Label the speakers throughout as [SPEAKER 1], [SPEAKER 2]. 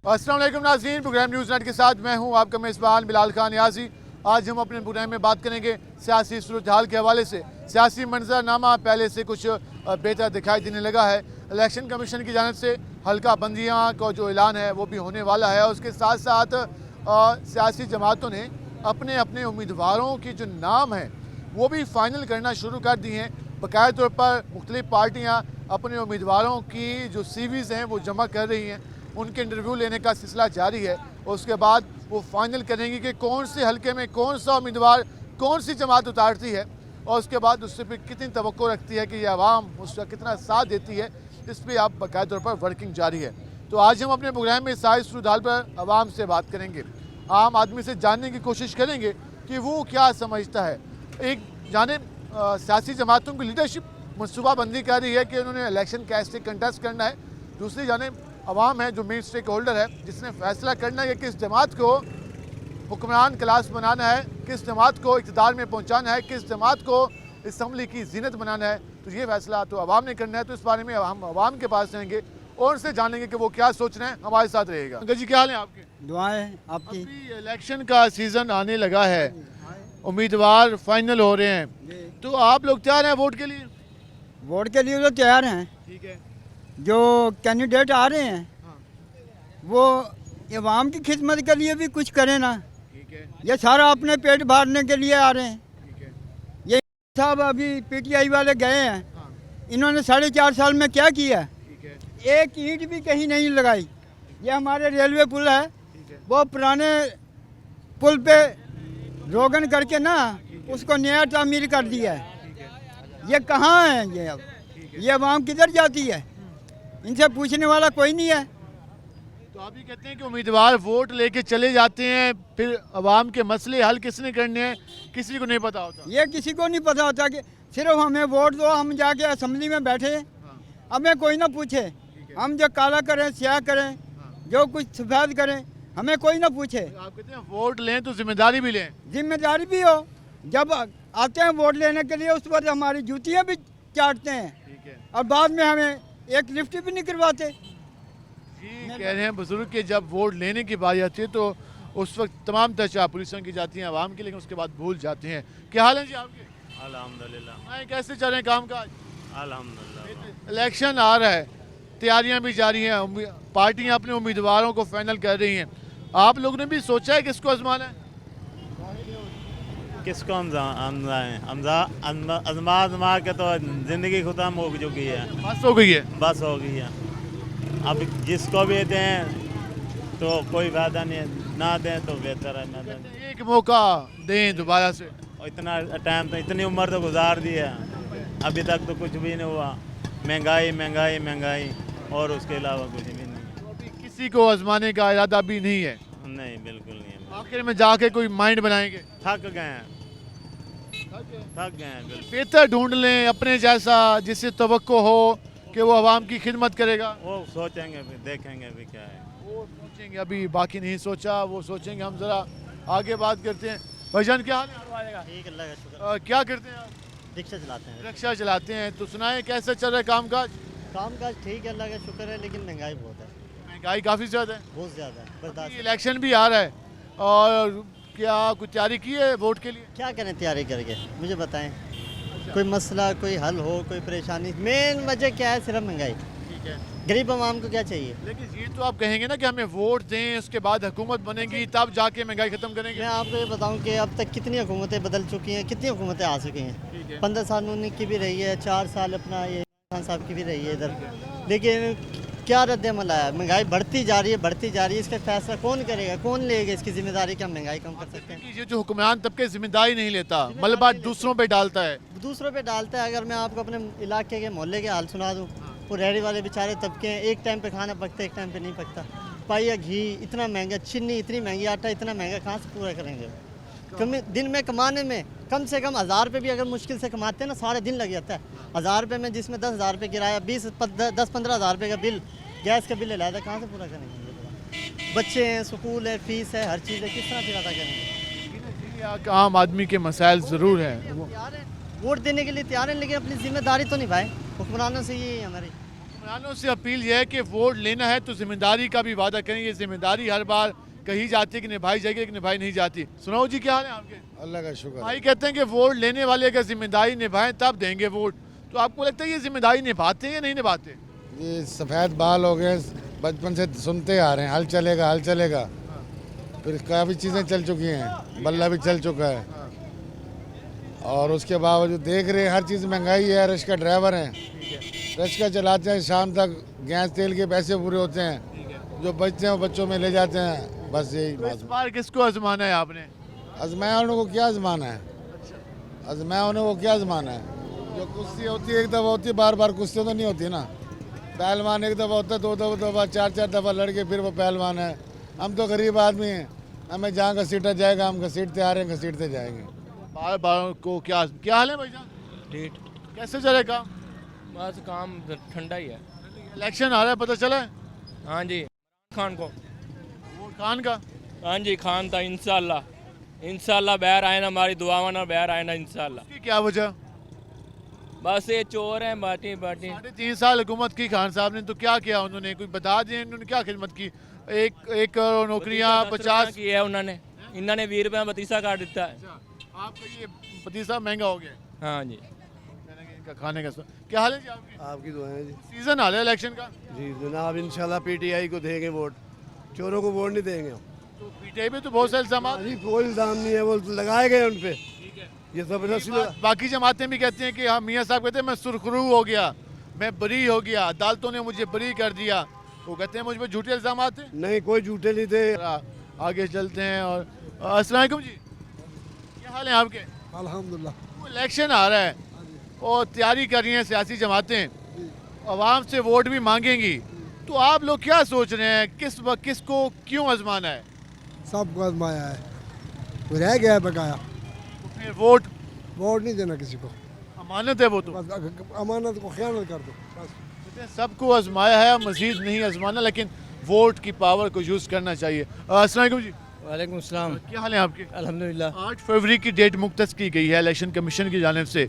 [SPEAKER 1] अस्सलाम वालेकुम नाज़रीन, प्रोग्राम न्यूज़ नेट के साथ मैं हूं आपका मेज़बान बिलाल खान यासी। आज हम अपने प्रोग्राम में बात करेंगे सियासी सूरत हाल के हवाले से। सियासी मंजरनामा पहले से कुछ बेहतर दिखाई देने लगा है। इलेक्शन कमीशन की जानिब से हल्का बंदियाँ का जो ऐलान है वो भी होने वाला है। उसके साथ साथ सियासी जमातों ने अपने अपने उम्मीदवारों के जो नाम हैं वो भी फाइनल करना शुरू कर दिए हैं। बाकायदा तौर पर मुख्तलिफ पार्टियाँ अपने उम्मीदवारों की जो CVs हैं वो जमा कर रही हैं, उनके इंटरव्यू लेने का सिलसिला जारी है। और उसके बाद वो फाइनल करेंगी कि कौन से हलके में कौन सा उम्मीदवार कौन सी जमात उतारती है, और उसके बाद उससे फिर कितनी तवक्को रखती है कि ये आवाम उसका कितना साथ देती है, इस पर आप बाकायदा तौर पर वर्किंग जारी है। तो आज हम अपने प्रोग्राम में सियासी सूरत हाल पर आवाम से बात करेंगे, आम आदमी से जानने की कोशिश करेंगे कि वो क्या समझता है। एक जाने सियासी जमातों की लीडरशिप मनसूबाबंदी कर रही है कि उन्होंने इलेक्शन कैसे कंटेस्ट करना है, दूसरी जाने अवाम है जो मेन स्टेक होल्डर है जिसने फैसला करना है कि किस जमात को हुक्मरान क्लास बनाना है, किस जमात को इक़्तिदार में पहुंचाना है, किस जमात को असम्बली की जीनत बनाना है। तो ये फैसला तो अवाम ने करना है। तो इस बारे में हम अवाम के पास रहेंगे और उनसे जानेंगे कि वो क्या सोच रहे हैं। हमारे साथ रहेगा। अंकल जी, क्या हाल है आपके?
[SPEAKER 2] दुआएं आपकी।
[SPEAKER 1] अभी इलेक्शन का सीज़न आने लगा है, उम्मीदवार फाइनल हो रहे हैं, तो आप लोग तैयार हैं वोट के लिए?
[SPEAKER 2] वोट के लिए तो तैयार हैं।
[SPEAKER 1] ठीक है।
[SPEAKER 2] जो कैंडिडेट आ रहे हैं वो अवाम की खिदमत के लिए भी कुछ करें ना।
[SPEAKER 1] ठीक है।
[SPEAKER 2] ये सारा अपने पेट भरने के लिए आ रहे हैं।
[SPEAKER 1] ठीक है।
[SPEAKER 2] ये साहब अभी PTI वाले गए हैं,
[SPEAKER 1] हाँ।
[SPEAKER 2] इन्होंने 4.5 साल में क्या किया?
[SPEAKER 1] ठीक है।
[SPEAKER 2] एक ईंट भी कहीं नहीं लगाई। ये हमारे रेलवे पुल है,
[SPEAKER 1] ठीक है।
[SPEAKER 2] वो पुराने पुल पे रोगन करके ना उसको नया तामीर कर दिया है। ये कहाँ है? ये अब ये अवाम किधर जाती है? इनसे पूछने वाला कोई नहीं है।
[SPEAKER 1] तो आप ये कहते हैं कि उम्मीदवार वोट लेके चले जाते हैं, फिर अवाम के मसले हल किसने करने हैं किसी को नहीं पता होता।
[SPEAKER 2] ये किसी को नहीं पता होता कि सिर्फ हमें वोट दो, हम जाके असेंबली में बैठे, हमें कोई ना पूछे। हम जो काला करें स्याह करें, जो कुछ सफेद करें, हमें कोई ना पूछे।
[SPEAKER 1] तो आप कहते हैं वोट लें तो जिम्मेदारी भी लें।
[SPEAKER 2] जिम्मेदारी भी हो। जब आते हैं वोट लेने के लिए उस पर हमारी जूतियाँ भी चाटते हैं।
[SPEAKER 1] ठीक है।
[SPEAKER 2] और बाद में हमें एक लिफ्ट भी नहीं करवाते।
[SPEAKER 1] जी, कह रहे हैं बुजुर्ग के जब वोट लेने की बारी आती है तो उस वक्त तमाम तशा पुलिसों की जाती हैं आवाम की, लेकिन उसके बाद भूल जाते हैं। क्या हाल है जी आपके?
[SPEAKER 3] अल्हम्दुलिल्लाह।
[SPEAKER 1] कैसे चल रहे हैं काम काज?
[SPEAKER 3] अल्हम्दुलिल्लाह।
[SPEAKER 1] इलेक्शन आ रहा है, तैयारियां भी जारी हैं, पार्टियां अपने उम्मीदवारों को फाइनल कर रही हैं। आप लोगों ने भी सोचा है किसको आजमाना है?
[SPEAKER 3] किसको आजमा के तो ज़िंदगी ख़त्म हो चुकी है,
[SPEAKER 1] बस हो गई है।
[SPEAKER 3] बस हो गई है। अब जिसको भी दें तो कोई फायदा नहीं है, ना दें तो बेहतर है ना दें।
[SPEAKER 1] एक मौका दें दोबारा से।
[SPEAKER 3] और इतना टाइम तो, इतनी उम्र तो गुजार दी है, अभी तक तो कुछ भी नहीं हुआ। महंगाई महंगाई महंगाई और उसके अलावा कुछ भी नहीं।
[SPEAKER 1] अभी किसी को आजमाने का इरादा भी नहीं है?
[SPEAKER 3] नहीं, बिल्कुल नहीं है।
[SPEAKER 1] आखिर में जाके कोई माइंड बनाएंगे?
[SPEAKER 3] थक गए हैं, थक गए हैं बिल्कुल।
[SPEAKER 1] बेहतर ढूंढ लें अपने जैसा जिससे तवक्को हो कि वो आवाम की खिदमत करेगा।
[SPEAKER 3] वो सोचेंगे फिर देखेंगे भी क्या है।
[SPEAKER 1] वो सोचेंगे, अभी बाकी नहीं सोचा, वो सोचेंगे। हम ज़रा आगे बात करते हैं। भाईजान, क्या हाल है?
[SPEAKER 4] ठीक, अल्लाह का शुक्र।
[SPEAKER 1] क्या करते हैं आप?
[SPEAKER 4] रिक्शा चलाते हैं।
[SPEAKER 1] रिक्शा चलाते हैं। तो सुनाए कैसे चल रहा है काम काज?
[SPEAKER 4] काम काज ठीक है, अल्लाह का शुक्र है, लेकिन महंगाई बहुत है,
[SPEAKER 1] महंगाई काफ़ी ज़्यादा है।
[SPEAKER 4] बहुत ज़्यादा है, बर्दाश्त।
[SPEAKER 1] इलेक्शन भी आ रहा है, और क्या कुछ तैयारी की है वोट के लिए?
[SPEAKER 4] क्या करें तैयारी करके, मुझे बताएं। कोई मसला, कोई हल हो, कोई परेशानी। मेन वजह क्या है? सिर्फ महंगाई।
[SPEAKER 1] ठीक है।
[SPEAKER 4] गरीब आवाम को क्या चाहिए?
[SPEAKER 1] लेकिन ये तो आप कहेंगे ना कि हमें वोट दें, उसके बाद हुकूमत बनेगी, तब जाके महंगाई ख़त्म करेंगे।
[SPEAKER 4] मैं आपको ये बताऊं कि अब तक कितनी हुकूमतें बदल चुकी हैं, कितनी हुकूमतें आ चुकी
[SPEAKER 1] ठीक है।
[SPEAKER 4] हैं। 15 साल उन्हीं की भी रही है, 4 साल अपना ये खान साहब की भी रही है इधर, लेकिन क्या रद्द-ए-अमल आया? महंगाई बढ़ती जा रही है, बढ़ती जा रही है। इसका फैसला कौन करेगा, कौन लेगा इसकी जिम्मेदारी कि हम महंगाई कम कर सकते हैं?
[SPEAKER 1] ये जो हुक्मरान तबके जिम्मेदारी नहीं लेता, मलबा दूसरों पे डालता है।
[SPEAKER 4] दूसरों पे डालता है। अगर मैं आपको अपने इलाके के मोहल्ले के हाल सुना दूं, वो रेहड़ी वाले बेचारे तबके हैं, एक टाइम पे खाना पकता है, एक टाइम पे नहीं पकता। पाइया घी इतना महंगा, चीनी इतनी महंगी, आटा इतना महंगा, कहाँ से पूरा करेंगे? दिन में कमाने में कम से कम 1000 रुपये भी अगर मुश्किल से कमाते हैं ना, सारे दिन लग जाता है। 1000 रुपये में, जिसमें 10,000 रुपये किराया, 10-15 हज़ार रुपये का बिल, गैस का बिल है, लादा कहाँ से पूरा करेंगे? बच्चे हैं, स्कूल है, फीस है, हर चीज़ है, किस तरह से अदा करेंगे?
[SPEAKER 1] आम आदमी के मसाइल ज़रूर हैं।
[SPEAKER 4] वोट देने के लिए तैयार हैं, लेकिन अपनी जिम्मेदारी तो निभाएं। हुक्मरानों से ये हमारी
[SPEAKER 1] हुक्मरानों से अपील यह है कि वोट लेना है तो जिम्मेदारी का भी वादा करें। ये जिम्मेदारी हर बार कही जाती है कि निभाई जाएगी लेकिन निभाई नहीं जाती। सुनाओ जी, क्या हाल है आपके?
[SPEAKER 5] अल्लाह का शुक्र।
[SPEAKER 1] भाई कहते हैं कि वोट लेने वाले अगर जिम्मेदारी निभाएं तब देंगे वोट, तो आपको लगता है ये जिम्मेदारी निभाते हैं या नहीं निभाते?
[SPEAKER 5] ये सफ़ेद बाल हो गए, बचपन से सुनते आ रहे हैं, हल चलेगा हल चलेगा। फिर काफ़ी चीज़ें चल चुकी हैं, बल्ला भी चल चुका है, और उसके बावजूद देख रहे हैं हर चीज़ महंगाई है। रश का ड्राइवर हैं, रश का चलाते हैं, शाम तक गैस तेल के पैसे पूरे होते हैं, जो बचते हैं वो बच्चों में ले जाते हैं। बस यही
[SPEAKER 1] तो इस
[SPEAKER 5] बात।
[SPEAKER 1] बार किसको आजमाना है आपने?
[SPEAKER 5] आजमाया उन्हों को क्या आजमाना है, आजमाया उन्हों को क्या आजमाना है। जो कुश्ती होती है एक दफ़ा होती है, बार बार कुश्ती तो नहीं होती ना। पहलवान एक दफ़ा होता है, दो दफ़ा चार दफ़ा लड़के फिर वो पहलवान है। हम तो गरीब आदमी हैं, हमें जहाँ घसीटा जाएगा हम घसीटते आ रहे हैं, घसीटते जाएंगे।
[SPEAKER 1] बार बार को क्या हाल है भाईजान?
[SPEAKER 6] ठीक।
[SPEAKER 1] कैसे चलेगा?
[SPEAKER 6] बस काम ठंडा ही है।
[SPEAKER 1] इलेक्शन आ रहा है, पता चला है?
[SPEAKER 6] हाँ जी, खान को।
[SPEAKER 1] वोट खान का?
[SPEAKER 6] हाँ जी, खान था। इंशाल्लाह बाहर आए ना, हमारी दुआवा ना बाहर आए ना इंशाल्लाह।
[SPEAKER 1] उसकी क्या वजह?
[SPEAKER 6] बस ये चोर हैं, बाटी
[SPEAKER 1] 3.5 साल हुकूमत की खान साहब ने, तो क्या किया उन्होंने? कुछ बता दें उन्होंने क्या खिदमत की? एक करोड़ नौकरियाँ, 50
[SPEAKER 6] की है उन्होंने। इन्होंने 20 रुपये बतीसा काट देता है।
[SPEAKER 1] आपका ये पतीसा महंगा हो गया?
[SPEAKER 6] हाँ जी।
[SPEAKER 1] इनका खाने का क्या हाल है जी आपकी?
[SPEAKER 7] आपकी दुआएं जी।
[SPEAKER 1] सीजन हाल है इलेक्शन का।
[SPEAKER 7] जी जनाब, इंशाल्लाह पीटीआई को देंगे वोट, चोरों को वोट नहीं देंगे हम।
[SPEAKER 1] तो पीटीआई पे तो बहुत सारे इल्जाम।
[SPEAKER 7] जी कोई इल्जाम नहीं है, वो लगाए गए उन पे। ये जबरदस्ती
[SPEAKER 1] बाकी जमातें भी कहती हैं कि हाँ, मियाँ साहब कहते हैं मैं सुरखरू हो गया, मैं बरी हो गया, अदालतों ने मुझे बरी कर दिया। वो कहते हैं मुझ पर झूठे इल्जाम आते हैं।
[SPEAKER 7] नहीं, कोई झूठे नहीं थे।
[SPEAKER 1] आगे चलते हैं। और अस्सलाम वालेकुम जी, क्या हाल है आपके?
[SPEAKER 5] अल्हम्दुलिल्लाह।
[SPEAKER 1] इलेक्शन आ रहा है और तैयारी कर रही हैं सियासी जमातें, आवाम से वोट भी मांगेंगी, तो आप लोग क्या सोच रहे हैं किसको क्यों आजमाना है?
[SPEAKER 5] सबको आजमाया है, वो रह गया है बकाया।
[SPEAKER 1] तो फिर वोट
[SPEAKER 5] नहीं देना किसी को,
[SPEAKER 1] अमानत है वो तो।
[SPEAKER 5] बस अमानत को ख्यानत कर दो बस।
[SPEAKER 1] कहते हैं सबको आजमाया है, मजीद नहीं आजमाना, लेकिन वोट की पावर को यूज़ करना चाहिए। अस्सलाम वालेकुम जी,
[SPEAKER 6] वालेकुम सलाम।
[SPEAKER 1] क्या हाल है आपके?
[SPEAKER 6] अल्हम्दुलिल्लाह।
[SPEAKER 1] 8 फरवरी की डेट मुख्तस की गई है इलेक्शन कमीशन की जानिब से।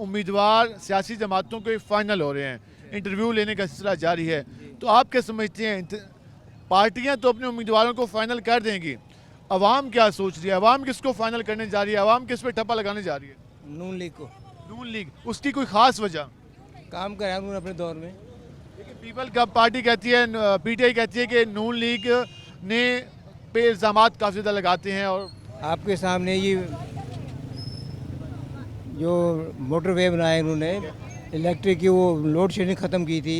[SPEAKER 1] उम्मीदवार सियासी जमातों के फाइनल हो रहे हैं, इंटरव्यू लेने का सिलसिला जारी है, तो आप क्या समझते हैं? पार्टियां तो अपने उम्मीदवारों को फाइनल कर देंगी, अवाम क्या सोच रही है? अवाम किसको फाइनल करने जा रही है? अवाम किस पे ठप्पा लगाने जा रही है?
[SPEAKER 6] नून लीग को
[SPEAKER 1] नून लीग। उसकी कोई खास वजह?
[SPEAKER 6] काम कराया उन्होंने अपने दौर में।
[SPEAKER 1] पीपल का पार्टी कहती है, पीटीआई कहती है कि नून लीग ने पे इल्ज़ामात काफ़ी ज़्यादा लगाते हैं। और
[SPEAKER 8] आपके सामने ये जो मोटरवे बनाए उन्होंने, इलेक्ट्रिक की वो लोड शेडिंग ख़त्म की थी,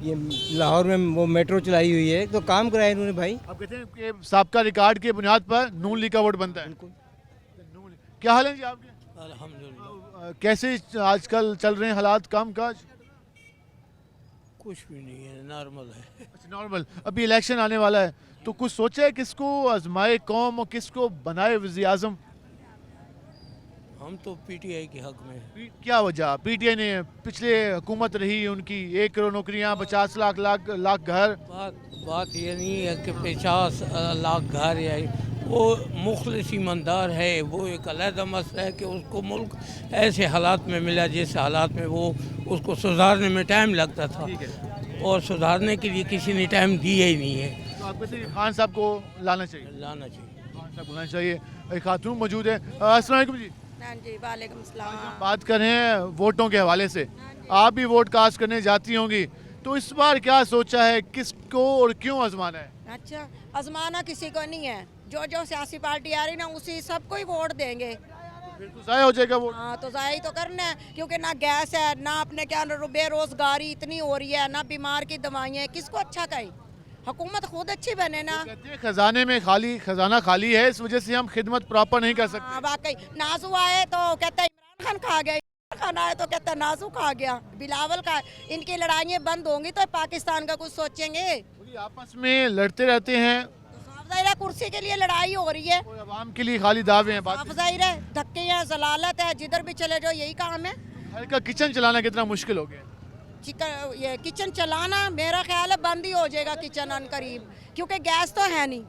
[SPEAKER 8] ये लाहौर में वो मेट्रो चलाई हुई है, तो काम कराया इन्होंने भाई।
[SPEAKER 1] आप कहते हैं कि सबका रिकॉर्ड के बुनियाद पर नून लीग का वोट बनता है। नून लीग। क्या हाल है जी आपके?
[SPEAKER 6] अल्हम्दुलिल्लाह।
[SPEAKER 1] कैसे आजकल चल रहे हैं हालात, काम काज?
[SPEAKER 6] कुछ भी नहीं है, नॉर्मल है।
[SPEAKER 1] अच्छा, नॉर्मल। अभी इलेक्शन आने वाला है, तो कुछ सोचा है किसको आजमाए कौम और किसको बनाए वज़ीर आज़म?
[SPEAKER 6] हम तो पीटीआई के हक में।
[SPEAKER 1] क्या वजह? पीटीआई ने पिछले हुकूमत रही उनकी, 1 करोड़ नौकरियां, 50 लाख घर।
[SPEAKER 6] बात ये नहीं है कि 50 लाख घर या वो मुखलिस ईमानदार है, वो एक अलहदा मसला है कि उसको मुल्क ऐसे हालात में मिला जैसे हालात में वो उसको सुधारने में टाइम लगता था, और सुधारने के लिए किसी ने टाइम दिया ही नहीं है।
[SPEAKER 1] तो आपको खान साहब को लाना चाहिए?
[SPEAKER 6] लाना चाहिए।
[SPEAKER 1] खान साहब को लाना चाहिए। एक खातून मौजूद है। अस्सलाम वालेकुम जी,
[SPEAKER 9] हाँ जी, वालेकुम सलाम।
[SPEAKER 1] बात कर रहे हैं वोटों के हवाले से। आप भी वोट कास्ट करने जाती होंगी, तो इस बार क्या सोचा है किसको और क्यों आजमाना है?
[SPEAKER 9] अच्छा, आजमाना किसी को नहीं है, जो जो सियासी पार्टी आ रही ना उसी सबको ही वोट देंगे।
[SPEAKER 1] फिर तो ज़ाया हो जाएगा वोट।
[SPEAKER 9] हाँ, तो ज़ाया तो करना है, क्योंकि ना गैस है, ना अपने क्या बेरोजगारी इतनी हो रही है, ना बीमार की दवाइयाँ, किसको अच्छा कहें? हुकूमत खुद अच्छी बने ना।
[SPEAKER 1] कहते हैं खजाने में खजाना खाली है, इस वजह से हम खिदमत प्रॉपर नहीं कर सकते।
[SPEAKER 9] हाँ, वाकई। नाजू आए तो कहते हैं इमरान खान खा गया, इमरान खान आए तो कहते हैं नाजू खा गया, बिलावल का। इनकी लड़ाइयाँ बंद होंगी तो पाकिस्तान का कुछ सोचेंगे।
[SPEAKER 1] आपस में लड़ते रहते हैं,
[SPEAKER 9] ज़ाहिर है कुर्सी के लिए लड़ाई हो रही है,
[SPEAKER 1] और आवाम के लिए खाली दावे हैं। बात
[SPEAKER 9] ज़ाहिर है धक्के हैं, जलालत है, जिधर भी चले जाओ यही काम है।
[SPEAKER 1] घर का किचन चलाना कितना मुश्किल हो गया।
[SPEAKER 9] ये किचन चलाना मेरा ख्याल है बंद ही हो जाएगा किचन अन करीब, क्योंकि गैस तो है नहीं।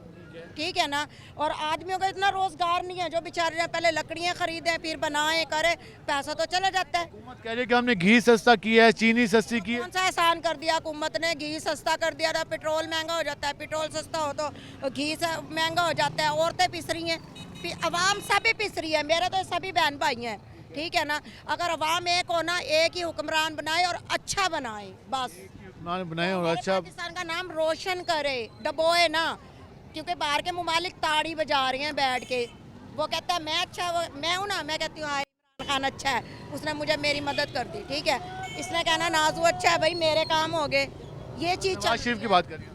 [SPEAKER 9] ठीक है ना। और आदमियों को इतना रोजगार नहीं है, जो बेचारे पहले लकड़ियाँ खरीदें फिर बनाएं करें, पैसा तो चला जाता है।
[SPEAKER 1] हुकूमत कह रही है कि हमने घी सस्ता किया है, चीनी सस्ती की है।
[SPEAKER 9] कौन सा एहसान कर दिया हुकूमत ने? घी सस्ता कर दिया था, पेट्रोल महंगा हो जाता है, पेट्रोल सस्ता हो तो घी महंगा हो जाता है। औरतें पिस रही हैं, अवाम सभी पिस रही है, मेरे तो सभी बहन भाई हैं, ठीक है ना। अगर अवाम एक हो ना, एक ही हुक्मरान बनाए और अच्छा बनाए, बस
[SPEAKER 1] बनाए और अच्छा
[SPEAKER 9] पाकिस्तान का नाम रोशन करे, दबोए ना। क्योंकि बाहर के मुमालिक ताड़ी बजा रहे हैं बैठ के, वो कहता है मैं अच्छा, मैं हूँ ना, मैं कहती हूँ हाँ इमरान खान अच्छा है, उसने मुझे मेरी मदद कर दी, ठीक है। इसने कहना नाजू अच्छा है, भाई मेरे काम हो गए। ये चीज़
[SPEAKER 1] नवाज शरीफ की बात करिए।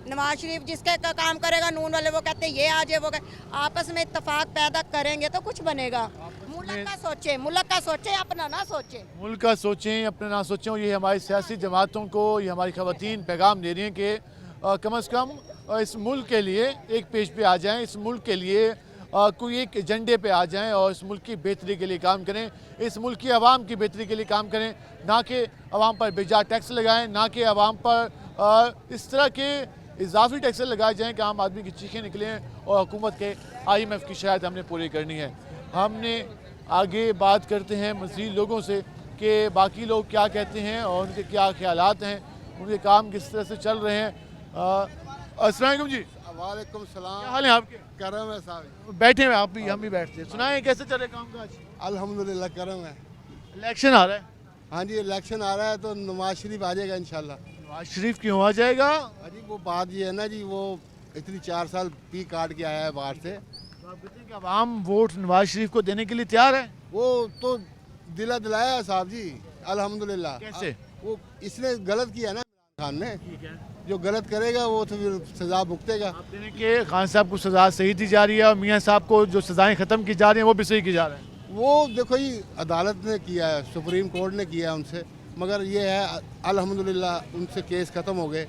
[SPEAKER 9] नवाज शरीफ जिसके काम करेगा, नून वाले वो कहते हैं ये आ जाए, वो आपस में इत्तेफाक पैदा करेंगे तो कुछ बनेगा। मुल्क का सोचे, मुल्क का सोचे, अपना ना सोचे।
[SPEAKER 1] मुल्क का सोचें, अपना ना सोचें। और ये हमारी सियासी जमातों को, ये हमारी ख़वातीन पैगाम दे रही हैं कि कम से कम इस मुल्क के लिए एक पेज पे आ जाएं, इस मुल्क के लिए कोई एक एजेंडे पे आ जाएं और इस मुल्क की बेहतरी के लिए काम करें, इस मुल्क की आवाम की बेहतरी के लिए काम करें, ना कि आवाम पर बेजा टैक्स लगाएं, ना कि आवाम पर इस तरह के इजाफी टैक्स लगाए जाएँ कि आम आदमी की चीखें निकलें। और हुकूमत के IMF की शायद हमने पूरी करनी है। हमने आगे बात करते हैं मज़ीद लोगों से कि बाकी लोग क्या कहते हैं और उनके क्या ख्यालात हैं, उनके काम किस तरह से चल रहे हैं। अस्सलाम वालेकुम जी।
[SPEAKER 5] वालेकुम सलाम।
[SPEAKER 1] क्या हाल है आपके?
[SPEAKER 5] करम है साहब।
[SPEAKER 1] बैठे हुए आप भी, हम भी बैठते हैं। सुनाएं कैसे चल रहे काम काज?
[SPEAKER 5] अल्हम्दुलिल्लाह करम है।
[SPEAKER 1] इलेक्शन आ रहा है।
[SPEAKER 5] हाँ जी, इलेक्शन आ रहा है तो नवाज शरीफ आ जाएगा इंशाल्लाह।
[SPEAKER 1] नवाज शरीफ क्यों आ जाएगा?
[SPEAKER 5] अजी वो बात ये है ना जी, वो इतनी 4 साल पी काट के आया है बाहर से।
[SPEAKER 1] तो आप कहते हैं कि आवाम वोट नवाज शरीफ को देने के लिए तैयार है?
[SPEAKER 5] वो तो दिलाया है साहब जी, अल्हम्दुलिल्लाह।
[SPEAKER 1] कैसे?
[SPEAKER 5] वो इसने गलत किया ना इमरान खान ने, जो गलत करेगा वो तो फिर सजा भुगतेगा।
[SPEAKER 1] आप कह रहे हैं कि खान साहब को सजा सही दी जा रही है और मियाँ साहब को जो सजाएं ख़त्म की जा रही हैं वो भी सही की जा रहे हैं।
[SPEAKER 5] वो देखो जी, अदालत ने किया है, सुप्रीम कोर्ट ने किया है उनसे, मगर ये है अल्हम्दुलिल्लाह उनसे केस ख़त्म हो गए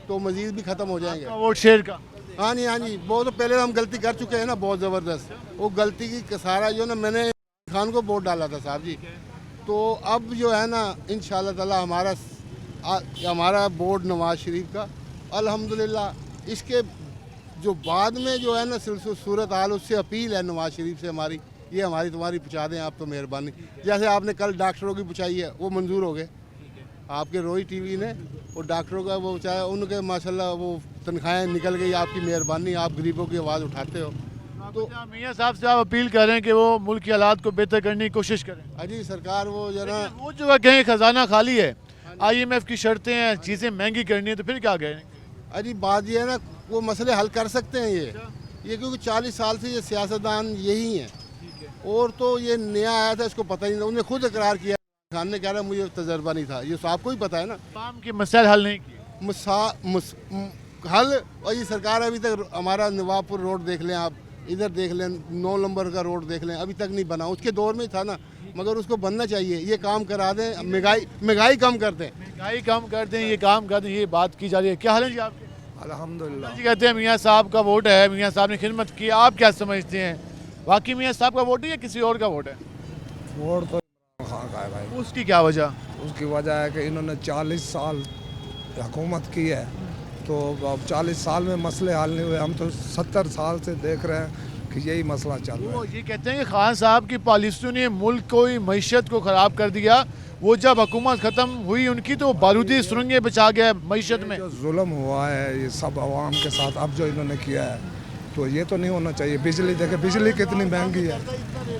[SPEAKER 5] तो मज़ीद भी ख़त्म हो जाएंगे।
[SPEAKER 1] वोट शेयर का?
[SPEAKER 5] हाँ जी, वो तो पहले हम गलती कर चुके हैं ना बहुत ज़बरदस्त। वो गलती की कसारा जो ना, मैंने खान को वोट डाला था साहब जी, तो अब जो है ना इंशाअल्लाह ताला हमारा वोट नवाज शरीफ का अल्हम्दुलिल्लाह। इसके जो बाद में जो है ना सूरत हाल, उससे अपील है नवाज शरीफ से हमारी, ये हमारी तुम्हारी पहुँचा दें आप तो मेहरबानी। जैसे आपने कल डॉक्टरों की पूछाई है, वो मंजूर हो गए आपके रोई टीवी ने, वो डॉक्टरों का वो चाहे उनके माशाल्लाह वो तनख्वाहें निकल गई, आपकी मेहरबानी, आप गरीबों की आवाज़ उठाते हो।
[SPEAKER 1] तो मियाँ साहब से आप अपील कर रहे हैं कि वो मुल्क की हालात को बेहतर करने की कोशिश करें।
[SPEAKER 5] अजी सरकार वो जरा
[SPEAKER 1] वो जो कहें खजाना खाली है, IMF की शर्तें हैं, चीज़ें महंगी करनी है, तो फिर क्या करें?
[SPEAKER 5] अजी बात ये है ना, वो मसले हल कर सकते हैं ये क्योंकि 40 साल से ये सियासतदान यही हैं। और तो ये नया आया था, इसको पता ही नहीं था, उन्हें खुद इकरार किया खान ने, कह रहा मुझे तजर्बा नहीं था। ये आपको ही पता है ना,
[SPEAKER 1] आवाम के मसाइल हल नहीं किए
[SPEAKER 5] हल। और ये सरकार अभी तक, हमारा नवाबपुर रोड देख लें आप, इधर देख लें 9 नंबर का रोड देख लें, अभी तक नहीं बना। उसके दौर में ही था ना, मगर उसको बनना चाहिए। ये काम करा दें, महंगाई कम कर दें,
[SPEAKER 1] महंगाई कम कर दें, ये काम कर दें, ये बात की जा रही है। क्या हाल है जी आपके?
[SPEAKER 8] अल्हम्दुलिल्लाह।
[SPEAKER 1] जी कहते हैं मियाँ साहब का वोट है, मियाँ साहब ने खिदमत की, आप क्या समझते हैं? वाकई मियाँ साहब का वोट है या किसी और का वोट है?
[SPEAKER 8] वोट तो इमरान खान का है भाई।
[SPEAKER 1] उसकी क्या वजह?
[SPEAKER 8] उसकी वजह है कि इन्होंने 40 साल हुकूमत की है, तो अब 40 साल में मसले हल नहीं हुए। हम तो 70 साल से देख रहे हैं कि यही मसला चल रहा है।
[SPEAKER 1] वो ये कहते हैं कि खान साहब की पॉलिसियों ने मुल्क को, मईशत को ख़राब कर दिया। वो जब हुकूमत ख़त्म हुई उनकी, तो बारूदी सुरंगें बचा गया मईशत में।
[SPEAKER 8] जो जुल्म हुआ है ये सब आवाम के साथ, अब जो इन्होंने किया है तो ये तो नहीं होना चाहिए। बिजली देखे, बिजली कितनी महंगी है,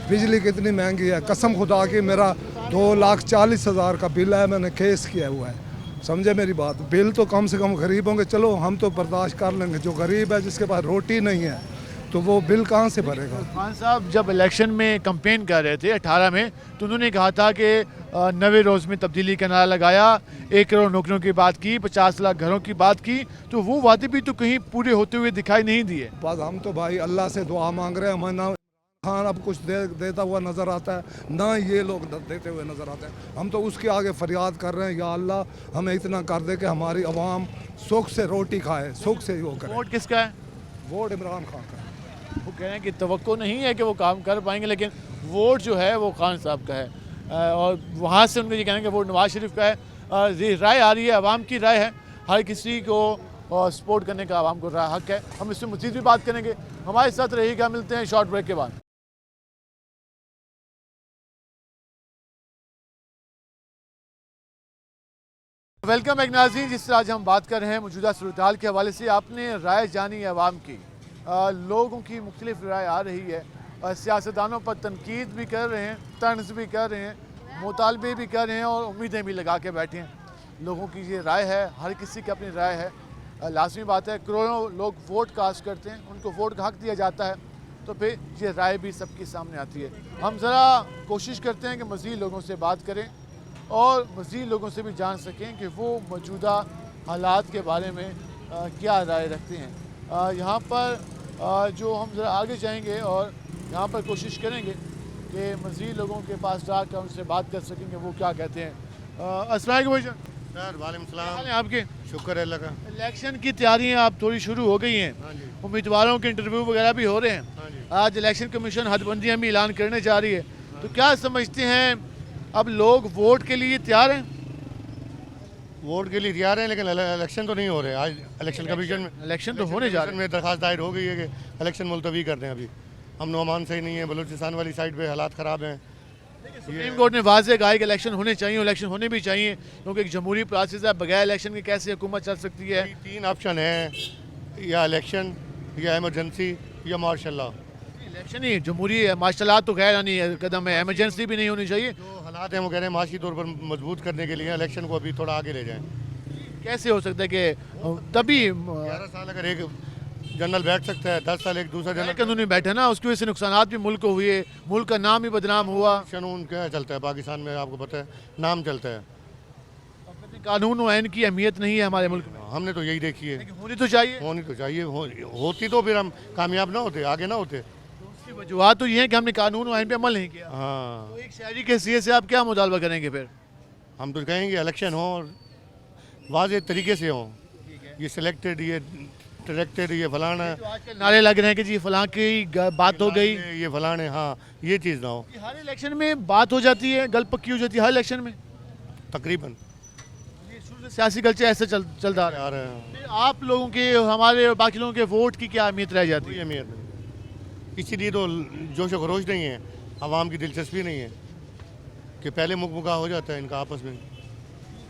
[SPEAKER 8] बिजली कितनी महंगी है। कसम खुदा की मेरा 2,40,000 का बिल है, मैंने केस किया हुआ है, समझे मेरी बात। बिल तो कम से कम गरीबों के, चलो हम तो बर्दाश्त कर लेंगे, जो गरीब है जिसके पास रोटी नहीं है तो वो बिल कहाँ से भरेगा।
[SPEAKER 1] खान साहब जब इलेक्शन में कैंपेन कर रहे थे 18 में, तो उन्होंने कहा था कि 90 रोज़ में तब्दीली का नारा लगाया, 1 करोड़ नौकरियों की बात की, 50 लाख घरों की बात की, तो वो वादे भी तो कहीं पूरे होते हुए दिखाई नहीं दिए।
[SPEAKER 8] बस हम तो भाई अल्लाह से दुआ मांग रहे हैं, हमें ना खान अब कुछ देता हुआ नज़र आता है, ना ये लोग देते हुए नज़र आते हैं। हम तो उसके आगे फरियाद कर रहे हैं, या अल्लाह हमें इतना कर दे कि हमारी आवाम सुख से रोटी खाए, सुख से वो करे।
[SPEAKER 1] वोट किसका है?
[SPEAKER 8] वोट इमरान खान का है।
[SPEAKER 1] वो कह रहे हैं कि तवक्को नहीं है कि वो काम कर पाएंगे, लेकिन वोट जो है वो खान साहब का है। और वहाँ से उनको ये कहना है कि वोट नवाज शरीफ का है। ये राय आ रही है, आवाम की राय है, हर किसी को और सपोर्ट करने का आवाम को हक है। हम इससे मज़ीद भी बात करेंगे, हमारे साथ रहिएगा। मिलते हैं शॉर्ट ब्रेक के बाद। वेलकम बैक नाज़रीन। जिस तरह आज हम बात कर रहे हैं मौजूदा सूरत हाल के हवाले से, आपने राय जानी है आवाम की, लोगों की मुख्तलिफ राय आ रही है, सियासतदानों पर तनकीद भी कर रहे हैं, तंज भी कर रहे हैं, मुतालबे भी कर रहे हैं और उम्मीदें भी लगा के बैठे हैं। लोगों की ये राय है, हर किसी की अपनी राय है। लाजमी बात है, करोड़ों लोग वोट कास्ट करते हैं, उनको वोट का हक दिया जाता है, तो फिर ये राय भी सबके सामने आती है। हम ज़रा कोशिश करते हैं कि मज़ीद लोगों से बात करें और मज़ीद लोगों से भी जान सकें कि वो मौजूदा हालात के बारे में क्या राय रखते हैं। यहाँ पर जो हम ज़रा आगे जाएंगे और यहाँ पर कोशिश करेंगे कि मज़ीद लोगों के पास जाकर उनसे बात कर सकेंगे वो क्या कहते हैं। अस्सलाम वालेकुम भाईजान।
[SPEAKER 10] सर वालेकुम सलाम।
[SPEAKER 1] हाल है आपके?
[SPEAKER 10] शुक्र है अल्लाह का।
[SPEAKER 1] इलेक्शन की तैयारियां आप थोड़ी शुरू हो गई हैं, उम्मीदवारों के इंटरव्यू वगैरह भी हो रहे हैं। आज इलेक्शन कमीशन हदबंदियां भी ऐलान करने जा रही है, तो क्या समझते हैं अब लोग वोट के लिए तैयार हैं?
[SPEAKER 10] वोट के लिए तैयार हैं, लेकिन इलेक्शन तो नहीं हो रहे। आज इलेक्शन कमीशन में
[SPEAKER 1] इलेक्शन तो होने जा रहे हैं।
[SPEAKER 10] में दरखास्त दायर हो गई है कि इलेक्शन मुलतवी कर दें। अभी अमन अमान सही नहीं है, बलूचिस्तान वाली साइड पे हालात ख़राब हैं।
[SPEAKER 1] सुप्रीम कोर्ट ने वाज़ेह कहा है कि इलेक्शन होने चाहिए, इलेक्शन होने भी चाहिए, क्योंकि एक जमहूरी प्रोसेस है, बगैर इलेक्शन के कैसे हुकूमत चल सकती है।
[SPEAKER 10] तीन ऑप्शन है, या इलेक्शन, या इमरजेंसी, या मार्शल लॉ।
[SPEAKER 1] इलेक्शन ही जमहूरी है, माशाल्लाह तो खैर नहीं कदम है, इमरजेंसी भी नहीं होनी चाहिए।
[SPEAKER 10] जो हालात हैं वो कह रहे हैं माशी तौर पर मजबूत करने के लिए इलेक्शन को अभी थोड़ा आगे ले जाएँ।
[SPEAKER 1] कैसे हो सकता है कि तभी
[SPEAKER 10] 11 साल अगर एक जनरल बैठ सकता है, 10 साल एक दूसरा जनरल
[SPEAKER 1] कानूनी बैठा ना, उसकी वजह से नुकसान भी मुल्क को हुए, मुल्क का नाम ही बदनाम हुआ।
[SPEAKER 10] कानून क्या चलता है पाकिस्तान में, आपको पता है, नाम चलता है।
[SPEAKER 1] कानून और आइन की अहमियत नहीं है हमारे मुल्क में।
[SPEAKER 10] हमने तो यही देखी है।
[SPEAKER 1] होनी तो चाहिए,
[SPEAKER 10] होनी तो चाहिए। होती तो फिर हम कामयाब ना होते, आगे ना होते।
[SPEAKER 1] उसकी वजूहत तो ये है कि हमने कानून और आइन पे अमल नहीं किया।
[SPEAKER 10] हाँ,
[SPEAKER 1] तो एक शहरी के हैसियत से आप क्या मुतालबा करेंगे फिर?
[SPEAKER 10] हम तो कहेंगे इलेक्शन हो, वाज़ेह तरीके से हो। ये सिलेक्टेड, ये डायरेक्टेड, ये फलाना।
[SPEAKER 1] तो आजकल नारे लग रहे हैं कि जी फलां की बात हो गई,
[SPEAKER 10] ये फलाने, हाँ, ये चीज़ ना हो।
[SPEAKER 1] हर इलेक्शन में बात हो जाती है, गल पक्की हो जाती है हर इलेक्शन में।
[SPEAKER 10] तकरीबन
[SPEAKER 1] ये शुरू से सियासी कल्चर ऐसे चलता आ रहा
[SPEAKER 10] आ रहे हैं।
[SPEAKER 1] है। फिर आप लोगों के, हमारे और बाकी लोगों के वोट की क्या अहमियत रह जाती
[SPEAKER 10] कोई
[SPEAKER 1] है?
[SPEAKER 10] अहमियत नहीं। इसीलिए तो जोश व खरोश नहीं है, आवाम की दिलचस्पी नहीं है कि पहले मुकमुका हो जाता है इनका आपस में।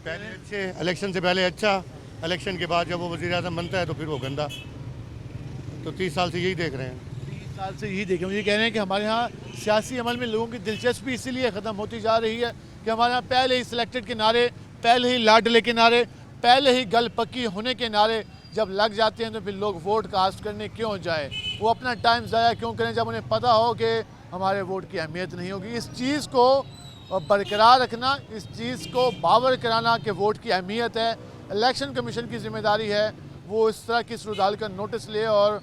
[SPEAKER 10] पहले अच्छे, इलेक्शन से पहले अच्छा, इलेक्शन के बाद जब वो वज़ीर आज़म बनता है तो फिर वो गंदा। तो 30 साल से यही देख रहे हैं।
[SPEAKER 1] 30 साल से यही देखें, मुझे कह रहे हैं कि हमारे यहाँ सियासी अमल में लोगों की दिलचस्पी इसीलिए ख़त्म होती जा रही है कि हमारे यहाँ पहले ही सिलेक्टेड के नारे, पहले ही लाडले के नारे, पहले ही गल पक्की होने के नारे जब लग जाते हैं तो फिर लोग वोट कास्ट करने क्यों जाए, वो अपना टाइम ज़ाया क्यों करें जब उन्हें पता हो कि हमारे वोट की अहमियत नहीं होगी। इस चीज़ को बरकरार रखना, इस चीज़ को बावर कराना कि वोट की अहमियत है, इलेक्शन कमीशन की जिम्मेदारी है। वो इस तरह की सूरत हाल का नोटिस ले और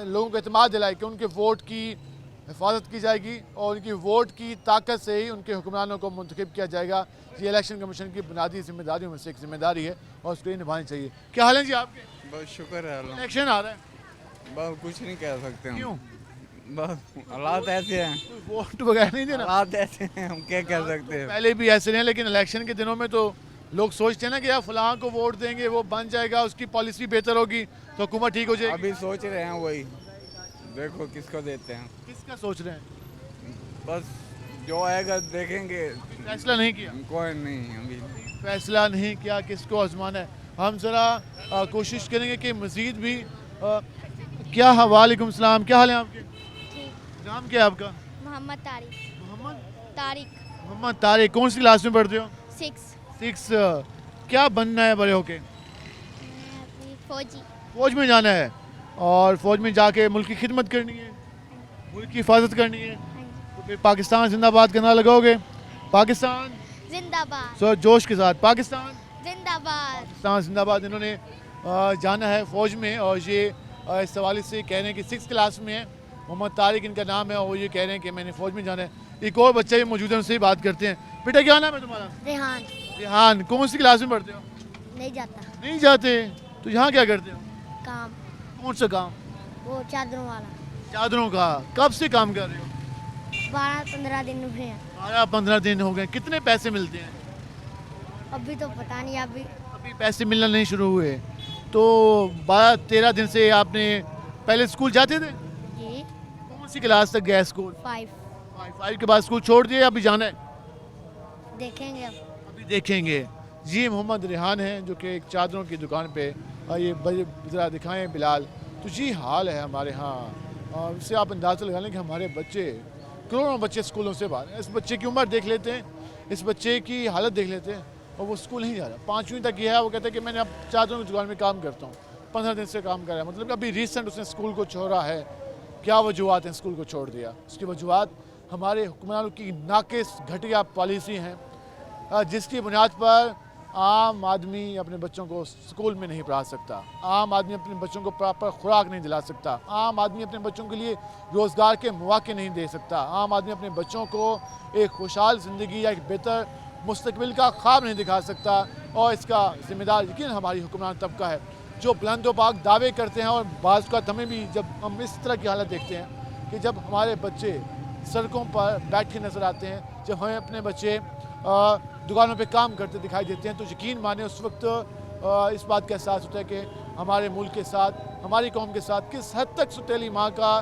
[SPEAKER 1] लोगों को एतमाद दिलाए कि उनके वोट की हिफाजत की जाएगी और उनकी वोट की ताकत से ही उनके हुक्मरानों को मुंतखब किया जाएगा। ये इलेक्शन कमीशन की बुनियादी जिम्मेदारियों में से एक जिम्मेदारी है और उसको निभानी चाहिए। क्या हाल है जी आपके?
[SPEAKER 11] बहुत शुक्र है अल्लाह।
[SPEAKER 1] इलेक्शन आ रहा है,
[SPEAKER 11] बहुत कुछ नहीं कह सकते हम।
[SPEAKER 1] क्यों?
[SPEAKER 11] बस हालात ऐसे हैं,
[SPEAKER 1] वोट वगैरह नहीं देना?
[SPEAKER 11] हालात ऐसे हैं, हम क्या कह सकते हैं।
[SPEAKER 1] पहले भी ऐसे रहे, लेकिन इलेक्शन के दिनों में तो लोग सोचते हैं ना कि यार फलां को वोट देंगे, वो बन जाएगा, उसकी पॉलिसी बेहतर होगी तो हुकूमत ठीक हो जाएगी।
[SPEAKER 11] अभी सोच रहे हैं वही, देखो किसको देते हैं।
[SPEAKER 1] किसका सोच रहे हैं?
[SPEAKER 11] बस जो आएगा देखेंगे।
[SPEAKER 1] फैसला नहीं किया?
[SPEAKER 11] कोई नहीं, अभी
[SPEAKER 1] फैसला नहीं किया किसको आजमाना है। हम ज़रा कोशिश करेंगे कि मज़ीद भी क्या है। वालेकुम सलाम, क्या हाल है आपके? नाम क्या है आपका?
[SPEAKER 12] मोहम्मद तारिक।
[SPEAKER 1] मोहम्मद तारिक। कौन सी क्लास में पढ़ते हो?
[SPEAKER 12] 6।
[SPEAKER 1] क्या बनना है बड़े होके?
[SPEAKER 12] फौजी।
[SPEAKER 1] फौज में जाना है और फौज में जाके मुल्क की खिदमत करनी है, मुल्क की हिफाजत करनी है, तो फिर पाकिस्तान जिंदाबाद करना लगाओगे? पाकिस्तान
[SPEAKER 12] जिंदाबाद।
[SPEAKER 1] सो जोश के साथ पाकिस्तान
[SPEAKER 12] जिंदाबाद।
[SPEAKER 1] पाकिस्तान जिंदाबाद। इन्होंने जाना है फ़ौज में और ये इस हवाले से कह रहे हैं कि 6 क्लास में है। मोहम्मद तारिक इनका नाम है और ये कह रहे हैं कि मैंने फ़ौज में जाना है। एक और बच्चा भी मौजूद है, उनसे ही बात करते हैं। बेटा क्या नाम है तुम्हारा?
[SPEAKER 12] रेहान।
[SPEAKER 1] रेहान। कौन सी क्लास में पढ़ते हो?
[SPEAKER 12] नहीं जाता।
[SPEAKER 1] नहीं जाते? तो यहाँ क्या करते हो?
[SPEAKER 12] काम।
[SPEAKER 1] कौन सा काम?
[SPEAKER 12] वो चादरों वाला।
[SPEAKER 1] चादरों का। कब से काम कर रहे हो?
[SPEAKER 12] 12-15 दिन हुए हैं।
[SPEAKER 1] 12-15 दिन हो गए। कितने पैसे मिलते हैं?
[SPEAKER 12] अभी तो पता नहीं, अभी
[SPEAKER 1] पैसे मिलना नहीं शुरू हुए। तो 12-13 दिन से आपने पहले स्कूल जाते थे?
[SPEAKER 12] जी
[SPEAKER 1] कौन सी क्लास तक गए स्कूल?
[SPEAKER 12] 5
[SPEAKER 1] 5 के बाद स्कूल छोड़ दिए, अभी जाना है?
[SPEAKER 12] देखेंगे अब।
[SPEAKER 1] अभी देखेंगे। जी मोहम्मद रेहान हैं जो कि एक चादरों की दुकान पे ये ज़रा दिखाएं बिलाल। तो जी हाल है हमारे यहाँ, इससे आप अंदाज़ा लगा लें कि हमारे बच्चे, करोड़ों बच्चे स्कूलों से बाहर हैं। इस बच्चे की उम्र देख लेते हैं, इस बच्चे की हालत देख लेते हैं, और वो स्कूल नहीं जा रहा। 5वीं तक ये है, वो कहते हैं कि मैंने अब चादरों की दुकान में काम करता हूँ, 15 दिन से काम कर रहा है। मतलब अभी रिसेंट उसने स्कूल को छोड़ा है। क्या वजूहत हैं स्कूल को छोड़ दिया? उसकी वजूहत हमारे हुक्मरानों की नाकिस घटिया पॉलिसी हैं, जिसकी बुनियाद पर आम आदमी अपने बच्चों को स्कूल में नहीं पढ़ा सकता, आम आदमी अपने बच्चों को प्रॉपर खुराक नहीं दिला सकता, आम आदमी अपने बच्चों के लिए रोज़गार के मौके नहीं दे सकता, आम आदमी अपने बच्चों को एक खुशहाल ज़िंदगी या एक बेहतर मुस्तकबिल का ख्वाब नहीं दिखा सकता। और इसका ज़िम्मेदार यकीन हमारी हुक्मरान तबका है जो बुलंदोबाग दावे करते हैं। और बाज़ का हमें भी जब हम इस तरह की हालत देखते हैं कि जब हमारे बच्चे सड़कों पर बैठे नज़र आते हैं, जब हमें अपने बच्चे दुकानों पे काम करते दिखाई देते हैं, तो यकीन माने उस वक्त इस बात का एहसास होता है कि हमारे मुल्क के साथ, हमारी कौम के साथ किस हद तक सुतेली माँ का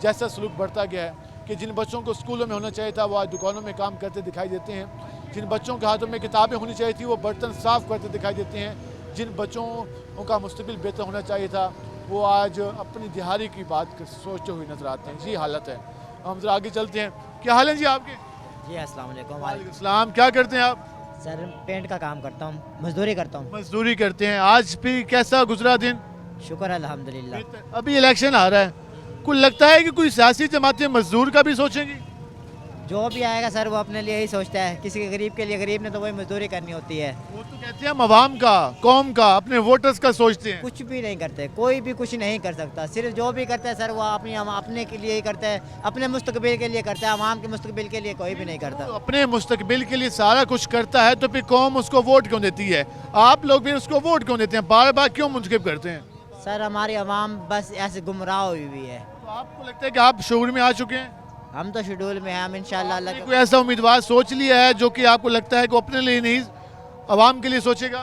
[SPEAKER 1] जैसा सलूक बढ़ता गया है कि जिन बच्चों को स्कूलों में होना चाहिए था वो आज दुकानों में काम करते दिखाई देते हैं, जिन बच्चों के हाथों में किताबें होनी चाहिए थी वो बर्तन साफ़ करते दिखाई देते हैं, जिन बच्चों का मुस्तकबिल बेहतर होना चाहिए था वो आज अपनी दिहाड़ी की बात सोचते हुए नज़र आते हैं। जी हालत है। हम जरा आगे चलते हैं। क्या हाल है जी आपके?
[SPEAKER 13] जी अस्सलाम वालेकुम।
[SPEAKER 1] वालेकुम सलाम। क्या करते हैं आप?
[SPEAKER 13] सर पेंट का काम करता हूँ, मजदूरी करता हूँ।
[SPEAKER 1] मजदूरी करते हैं। आज भी कैसा गुजरा दिन?
[SPEAKER 13] शुक्र अल्हम्दुलिल्लाह।
[SPEAKER 1] अभी इलेक्शन आ रहा है, कुछ लगता है कि कोई सियासी जमातें मजदूर का भी सोचेंगी?
[SPEAKER 13] जो भी आएगा सर वो अपने लिए ही सोचता है, किसी के गरीब के लिए, गरीब ने तो वही मजदूरी करनी होती है।
[SPEAKER 1] वो तो कहते हैं हम अवाम का, कौम का, अपने वोटर्स का सोचते हैं।
[SPEAKER 13] कुछ भी नहीं करते, कोई भी कुछ नहीं कर सकता। सिर्फ जो भी करता है सर वो अपने के लिए ही करता है, अपने मुस्तकबिल के लिए करता है, अवाम के मुस्तकबिल के लिए कोई भी नहीं करता।
[SPEAKER 1] तो अपने मुस्तकबिल के लिए सारा कुछ करता है तो फिर कौम उसको वोट क्यों देती है? आप लोग भी उसको वोट क्यों देते हैं? बार बार क्यों मुंतखब करते हैं?
[SPEAKER 13] सर हमारी अवाम बस ऐसे गुमराह हुई हुई है।
[SPEAKER 1] तो आपको लगता है कि आप शऊर में आ चुके हैं?
[SPEAKER 13] हम तो शेड्यूल में हैं, हम इंशाल्लाह।
[SPEAKER 1] कोई ऐसा उम्मीदवार सोच लिया है जो कि आपको लगता है कि अपने लिए नहीं अवाम के लिए सोचेगा?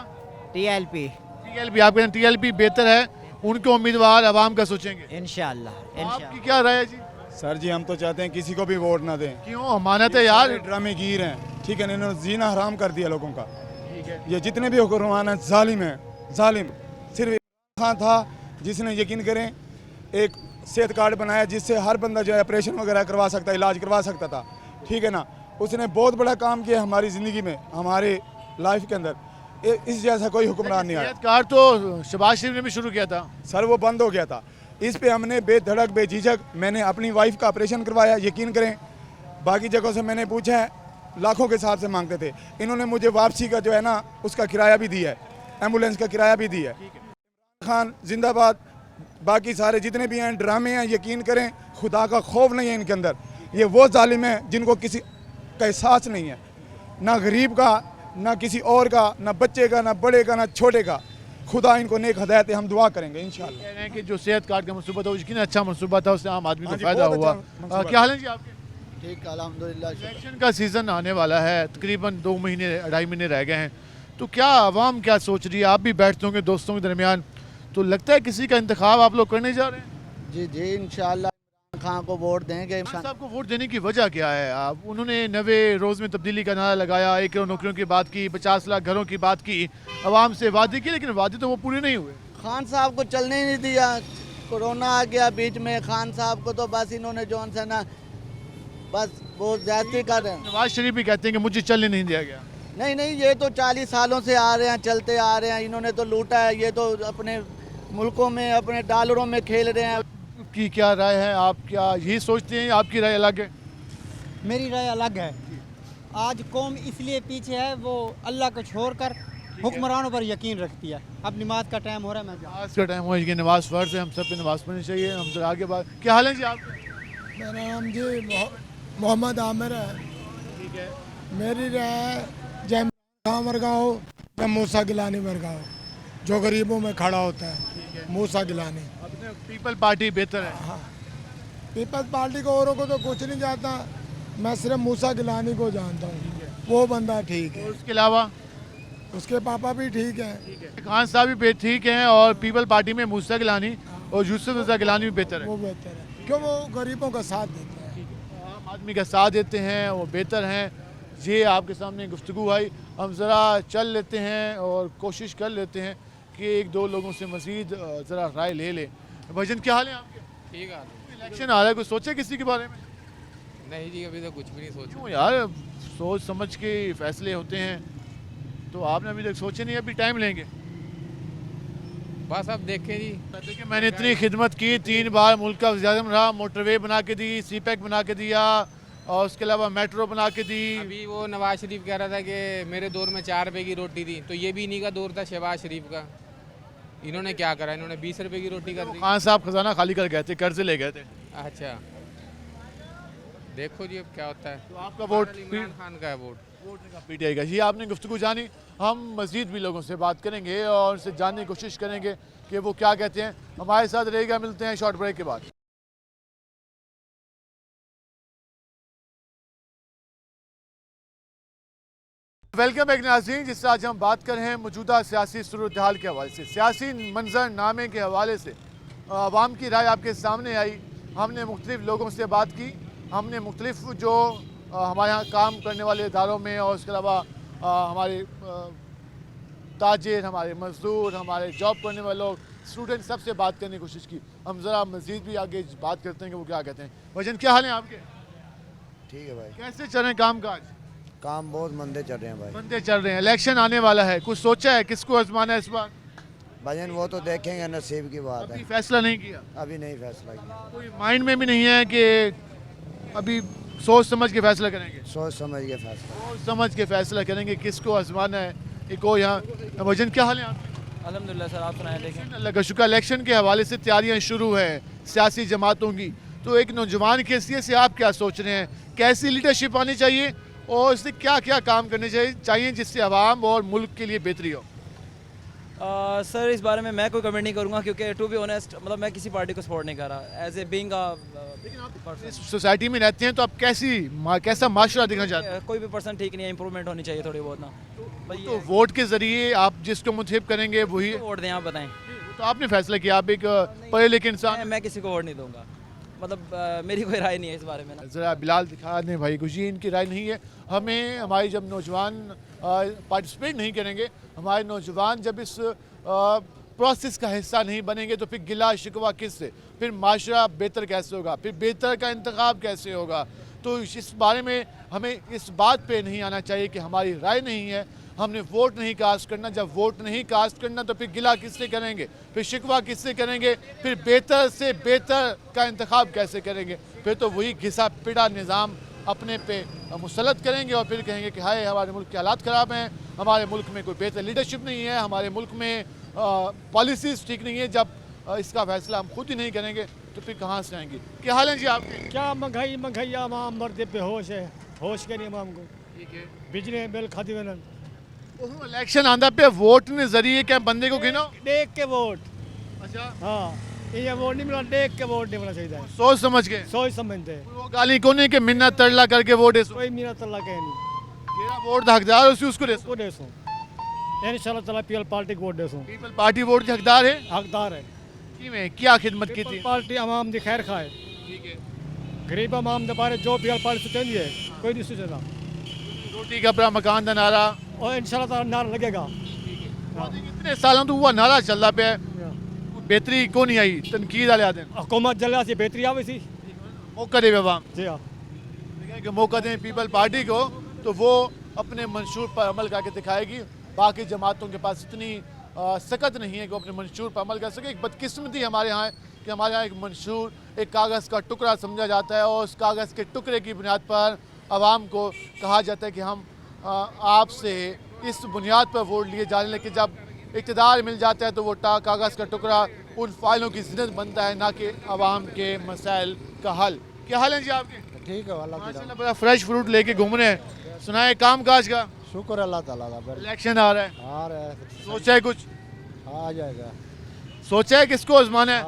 [SPEAKER 13] टीएलपी
[SPEAKER 1] आप कहते हैं टीएलपी बेहतर है, उनके उम्मीदवार अवाम का सोचेंगे
[SPEAKER 13] इंशाल्लाह।
[SPEAKER 1] आपकी क्या राय है जी?
[SPEAKER 14] सर जी हम तो चाहते हैं किसी को भी वोट ना दें।
[SPEAKER 1] क्यों? अमानत है यार।
[SPEAKER 14] ड्रामे गिर हैं, ठीक है, इन्होंने जीना हराम कर दिया लोगों का। ठीक है, ये जितने भी हुक्मरान हैं जालिम हैं, जालिम। सिर्फ इमरान खान था जिसने यकीन करें एक सेहत कार्ड बनाया जिससे हर बंदा जो है ऑपरेशन वगैरह करवा सकता, इलाज करवा सकता था, ठीक है ना। उसने बहुत बड़ा काम किया हमारी ज़िंदगी में, हमारे लाइफ के अंदर। इस जैसा कोई हुक्मरान नहीं आया।
[SPEAKER 1] सेहत कार्ड तो शहबाज शरीफ ने भी शुरू किया था
[SPEAKER 14] सर, वो बंद हो गया था। इस पे हमने बेधड़क बेझिझक मैंने अपनी वाइफ का ऑपरेशन करवाया, यकीन करें। बाकी जगहों से मैंने पूछा है, लाखों के हिसाब से मांगते थे, इन्होंने मुझे वापसी का जो है ना उसका किराया भी दिया है, एम्बुलेंस का किराया भी दिया है। खान जिंदाबाद। बाकी सारे जितने भी हैं ड्रामे हैं, यकीन करें खुदा का खौफ नहीं है इनके अंदर। ये वो जालिम है जिनको किसी का एहसास नहीं है, ना गरीब का, ना किसी और का, ना बच्चे का, ना बड़े का, ना छोटे का। खुदा इनको नेक हदायत, हम दुआ करेंगे इंशाल्लाह।
[SPEAKER 1] कह रहे हैं कि जो सेहत कार्ड का मनसूबा था यकीन अच्छा मनसूबा था, उससे आम आदमी को फायदा हुआ। क्या हाल है जी आपके?
[SPEAKER 15] ठीक अल्हम्दुलिल्लाह।
[SPEAKER 1] इलेक्शन का सीज़न आने वाला है, तकरीबन 2 महीने 2.5 महीने रह गए हैं, तो क्या आवाम क्या सोच रही है? आप भी बैठते होंगे दोस्तों के दरमियान, तो लगता है किसी का इंतखाब आप लोग करने जा रहे हैं?
[SPEAKER 15] जी जी इंशाल्लाह इमरान खान को वोट देंगे।
[SPEAKER 1] इमरान साहब को वोट देने की वजह क्या है? आप उन्होंने 90 रोज़ में तब्दीली का नारा लगाया, 1 करोड़ नौकरियों की बात की, 50 लाख घरों की बात की, आवाम से वादे किए, लेकिन वादे तो वो पूरे नहीं हुए।
[SPEAKER 15] खान साहब को चलने ही नहीं दिया, कोरोना आ गया बीच में, खान साहब को तो बस इन्होंने जो है ना बस वो ज्यादती कर रहे हैं।
[SPEAKER 1] नवाज शरीफ भी कहते हैं कि मुझे चलने नहीं दिया गया।
[SPEAKER 15] नहीं नहीं, ये तो 40 सालों से आ रहे हैं, चलते आ रहे हैं, इन्होंने तो लूटा है। ये तो अपने मुल्कों में अपने डॉलरों में खेल रहे हैं।
[SPEAKER 1] की क्या राय है? आप क्या यही सोचते हैं? आपकी राय अलग है?
[SPEAKER 2] मेरी राय अलग है। आज कौम इसलिए पीछे है, वो अल्लाह को छोड़कर हुक्मरानों पर यकीन रखती है। अब नमाज का टाइम हो रहा है, मैं
[SPEAKER 1] नमाज का टाइम हो गया, नमाज फ़र्ज़ है, हम सब पे नमाज पढ़नी चाहिए। हम तो आगे बात। क्या हाल है जी आपके?
[SPEAKER 16] मेरा नाम जी मोहम्मद आमिर है।
[SPEAKER 1] ठीक है।
[SPEAKER 16] मेरी राय जय खान वर्गा हो या मूसा गिलानी वर्गा हो, जो गरीबों में खड़ा होता है, मूसा गिलानी।
[SPEAKER 1] पीपल पार्टी बेहतर है?
[SPEAKER 16] हाँ, पीपल्स पार्टी को औरों को तो कुछ नहीं जानता, मैं सिर्फ मूसा गिलानी को जानता हूँ, वो बंदा ठीक है।
[SPEAKER 1] उसके अलावा
[SPEAKER 16] उसके पापा भी ठीक हैं।
[SPEAKER 1] खान साहब भी ठीक हैं और पीपल पार्टी में मूसा गिलानी और यूसुफ रज़ा गिलानी भी बेहतर है।
[SPEAKER 16] वो बेहतर है क्यों, वो गरीबों का साथ देते हैं,
[SPEAKER 1] आम आदमी का साथ देते हैं, वो बेहतर हैं। ये आपके सामने गुफ्तगू आई, हम ज़रा चल लेते हैं और कोशिश कर लेते हैं कि एक दो लोगों से मज़ीद ज़रा राय ले लें। भाईजान क्या हाल है आपके?
[SPEAKER 11] ठीक है।
[SPEAKER 1] इलेक्शन आ रहा है, कुछ सोचे किसी के बारे में?
[SPEAKER 11] नहीं जी, अभी तो कुछ भी नहीं सोचा।
[SPEAKER 1] क्यों यार, सोच समझ के फैसले होते हैं, तो आपने अभी तक सोचे नहीं, अभी टाइम लेंगे।
[SPEAKER 11] बस अब देखें जी।
[SPEAKER 1] देखिए मैंने इतनी खिदमत की, 3 बार मुल्क का वज़ीर-ए-आज़म रहा, मोटरवे बना के दी, सीपैक बना के दिया और उसके अलावा मेट्रो बना के दी।
[SPEAKER 11] अभी वो नवाज शरीफ कह रहा था कि मेरे दौर में 4 रुपए की रोटी थी, तो ये भी इन्हीं का दौर था शहबाज शरीफ का। इन्होंने क्या करा, इन्होंने 20 रुपए की रोटी कर दी।
[SPEAKER 1] खान साहब खजाना खाली कर गए थे, कर्ज ले गए थे।
[SPEAKER 11] अच्छा, देखो जी अब क्या होता है।
[SPEAKER 1] तो आपका वोट
[SPEAKER 11] इमरान खान का है वोट।
[SPEAKER 1] पीटीआई का। ये आपने गुफ्तगू जानी, हम मज़ीद भी लोगों से बात करेंगे और उनसे जानने की कोशिश करेंगे कि वो क्या कहते हैं। हमारे साथ रहेगा, मिलते हैं शॉर्ट ब्रेक के बाद। वेलकम बैक नाज़रीन, जिससे आज हम बात कर रहे हैं मौजूदा सियासी सूरत हाल के हवाले से, सियासी मंजरनामे के हवाले से। आवाम की राय आपके सामने आई, हमने मुख्तलिफ लोगों से बात की, हमने मुख्तलिफ जो हमारे यहाँ काम करने वाले इदारों में और उसके अलावा हमारे ताजिर, हमारे मजदूर, हमारे जॉब करने वाले लोग, स्टूडेंट, सबसे बात करने की कोशिश की। हम ज़रा मज़ीद भी आगे बात करते हैं कि वो क्या कहते हैं। भाईजान क्या हाल है आपके?
[SPEAKER 17] ठीक है भाई।
[SPEAKER 1] कैसे चल रहे हैं काम काज?
[SPEAKER 17] काम बहुत मंदे चल रहे हैं भाई।
[SPEAKER 1] मंदे चल रहे हैं। इलेक्शन आने वाला है, कुछ सोचा है किसको आजमाना है इस बार?
[SPEAKER 17] भाईजान वो तो देखेंगे, नसीब की बात है।
[SPEAKER 1] फैसला नहीं किया?
[SPEAKER 17] अभी नहीं फैसला किया।
[SPEAKER 1] कोई माइंड में भी नहीं है कि अभी सोच समझ के फैसला करेंगे?
[SPEAKER 17] सोच समझ के फैसला,
[SPEAKER 1] सोच समझ के फैसला करेंगे किसको आजमाना है। एक और यहाँ भाईजान क्या हाल है आपके?
[SPEAKER 18] अल्हम्दुलिल्लाह सर, आप सुनाएं। देखें
[SPEAKER 1] अल्लाह का शुक्र, इलेक्शन के हवाले से तैयारियां शुरू हैं सियासी जमातों की, तो एक नौजवान की हैसियत से आप क्या सोच रहे हैं, कैसी लीडरशिप आनी चाहिए और इससे क्या क्या काम करने चाहिए जिससे आवाम और मुल्क के लिए बेहतरी हो?
[SPEAKER 18] सर इस बारे में मैं कोई कमेंट नहीं करूंगा, क्योंकि टू बी ऑनेस्ट मतलब मैं किसी पार्टी को सपोर्ट नहीं कर रहा एज ए बीइंग
[SPEAKER 1] इस सोसाइटी में रहते हैं, तो आप कैसा माशरा देखना चाहते हैं?
[SPEAKER 18] कोई भी पर्सन ठीक नहीं है, इंप्रूवमेंट होनी चाहिए थोड़ी बहुत ना।
[SPEAKER 1] तो वोट के जरिए आप जिसको मुंतखब करेंगे वही
[SPEAKER 18] वोट दें, आप बताएं।
[SPEAKER 1] तो आपने फैसला किया, आप एक पढ़े लिखे इंसान।
[SPEAKER 18] मैं किसी को वोट नहीं दूंगा, मतलब मेरी कोई राय नहीं है इस बारे में ना।
[SPEAKER 1] ज़रा बिलाल दिखा दें भाई, कुछ इनकी राय नहीं है। हमें हमारी जब नौजवान पार्टिसिपेट नहीं करेंगे, हमारे नौजवान जब इस प्रोसेस का हिस्सा नहीं बनेंगे, तो फिर गिला शिकवा किससे, फिर माशरा बेहतर कैसे होगा, फिर बेहतर का इंतखाब कैसे होगा। तो इस बारे में हमें इस बात पे नहीं आना चाहिए कि हमारी राय नहीं है, हमने वोट नहीं कास्ट करना। जब वोट नहीं कास्ट करना तो फिर गिला किससे करेंगे, फिर शिकवा किससे करेंगे, फिर बेहतर से बेहतर का इंतखाब कैसे करेंगे? फिर तो वही घिसा पिटा निज़ाम अपने पे मुसलत करेंगे और फिर कहेंगे कि हाय हमारे मुल्क के हालात ख़राब हैं, हमारे मुल्क में कोई बेहतर लीडरशिप नहीं है, हमारे मुल्क में पॉलिसीज़ ठीक नहीं है। जब इसका फैसला हम खुद ही नहीं करेंगे तो फिर कहाँ से आएंगी? क्या हाल है जी आपके?
[SPEAKER 19] क्या महंगाई आवाम मरते बेहोश है, होश के नहीं आवाम को।
[SPEAKER 1] ठीक है,
[SPEAKER 19] बिजली बिल खाती वनन।
[SPEAKER 1] इलेक्शन आंदा पे वोट ने जरिए क्या बंदे को गिनो?
[SPEAKER 19] देख के वोट।
[SPEAKER 1] अच्छा
[SPEAKER 19] हाँ, ये वोट नहीं मिला, देख के वोट नहीं मिलना चाहिए।
[SPEAKER 1] सोच समझ के,
[SPEAKER 19] सोच समझते।
[SPEAKER 1] वो गाली को नहीं कि मिन्नत तरला करके वोट देसो।
[SPEAKER 19] कोई मिन्नत तरला के नहीं,
[SPEAKER 1] मेरा वोट दा हकदार उसी उसको देसो।
[SPEAKER 19] देसो इंशाल्लाह ताला पीपल पार्टी को वोट देसो।
[SPEAKER 1] पीपल पार्टी वोट के हकदार है?
[SPEAKER 19] हकदार है।
[SPEAKER 1] में क्या खिदमत की थी?
[SPEAKER 19] पार्टी आवाम दी खैर खाए।
[SPEAKER 1] ठीक है,
[SPEAKER 19] गरीब आवाम दे बारे जो पीपल पार्टी सोचेंदी है, कोई नहीं सोचेगा।
[SPEAKER 1] रोटी कपड़ा मकान दा नारा
[SPEAKER 19] और इंशाल्लाह ताला नारा लगेगा।
[SPEAKER 1] इतने सालों तो हुआ नारा चलता पे, बेहतरी को नहीं आई, तनकीद वाले आते हैं।
[SPEAKER 19] हुकूमत जल्ला से बेहतरी आवे सी,
[SPEAKER 1] मौका दे आवाम।
[SPEAKER 19] जी हाँ,
[SPEAKER 1] कि मौका दें पीपल पार्टी को, तो वो अपने मंशूर पर अमल करके दिखाएगी। बाकी जमातों के पास इतनी सकत नहीं है कि वो अपने मंशूर पर अमल कर सके। एक बदकिस्मती हमारे यहाँ है कि हमारे यहाँ एक मंशूर एक कागज़ का टुकड़ा समझा जाता है और उस कागज़ के टुकड़े की बुनियाद पर आवाम को कहा जाता है कि हम आपसे इस बुनियाद पर वोट लिए जा रहे हैं, लेकिन जब इक़्तिदार मिल जाता है तो वो कागज़ का टुकड़ा उन फाइलों की ज़िन्नत बनता है, ना कि आवाम के मसाइल का हल। क्या हाल है जी आपके?
[SPEAKER 20] ठीक है,
[SPEAKER 1] माशाल्लाह बड़ा फ्रेश फ्रूट लेके घूम रहे हैं। सुनाए काम काज का?
[SPEAKER 20] शुक्र अल्लाह ताला का।
[SPEAKER 1] इलेक्शन आ रहा है,
[SPEAKER 20] आ रहा है,
[SPEAKER 1] सोचा है कुछ?
[SPEAKER 20] आ जाएगा।
[SPEAKER 1] सोचा है किसको आजमाना है?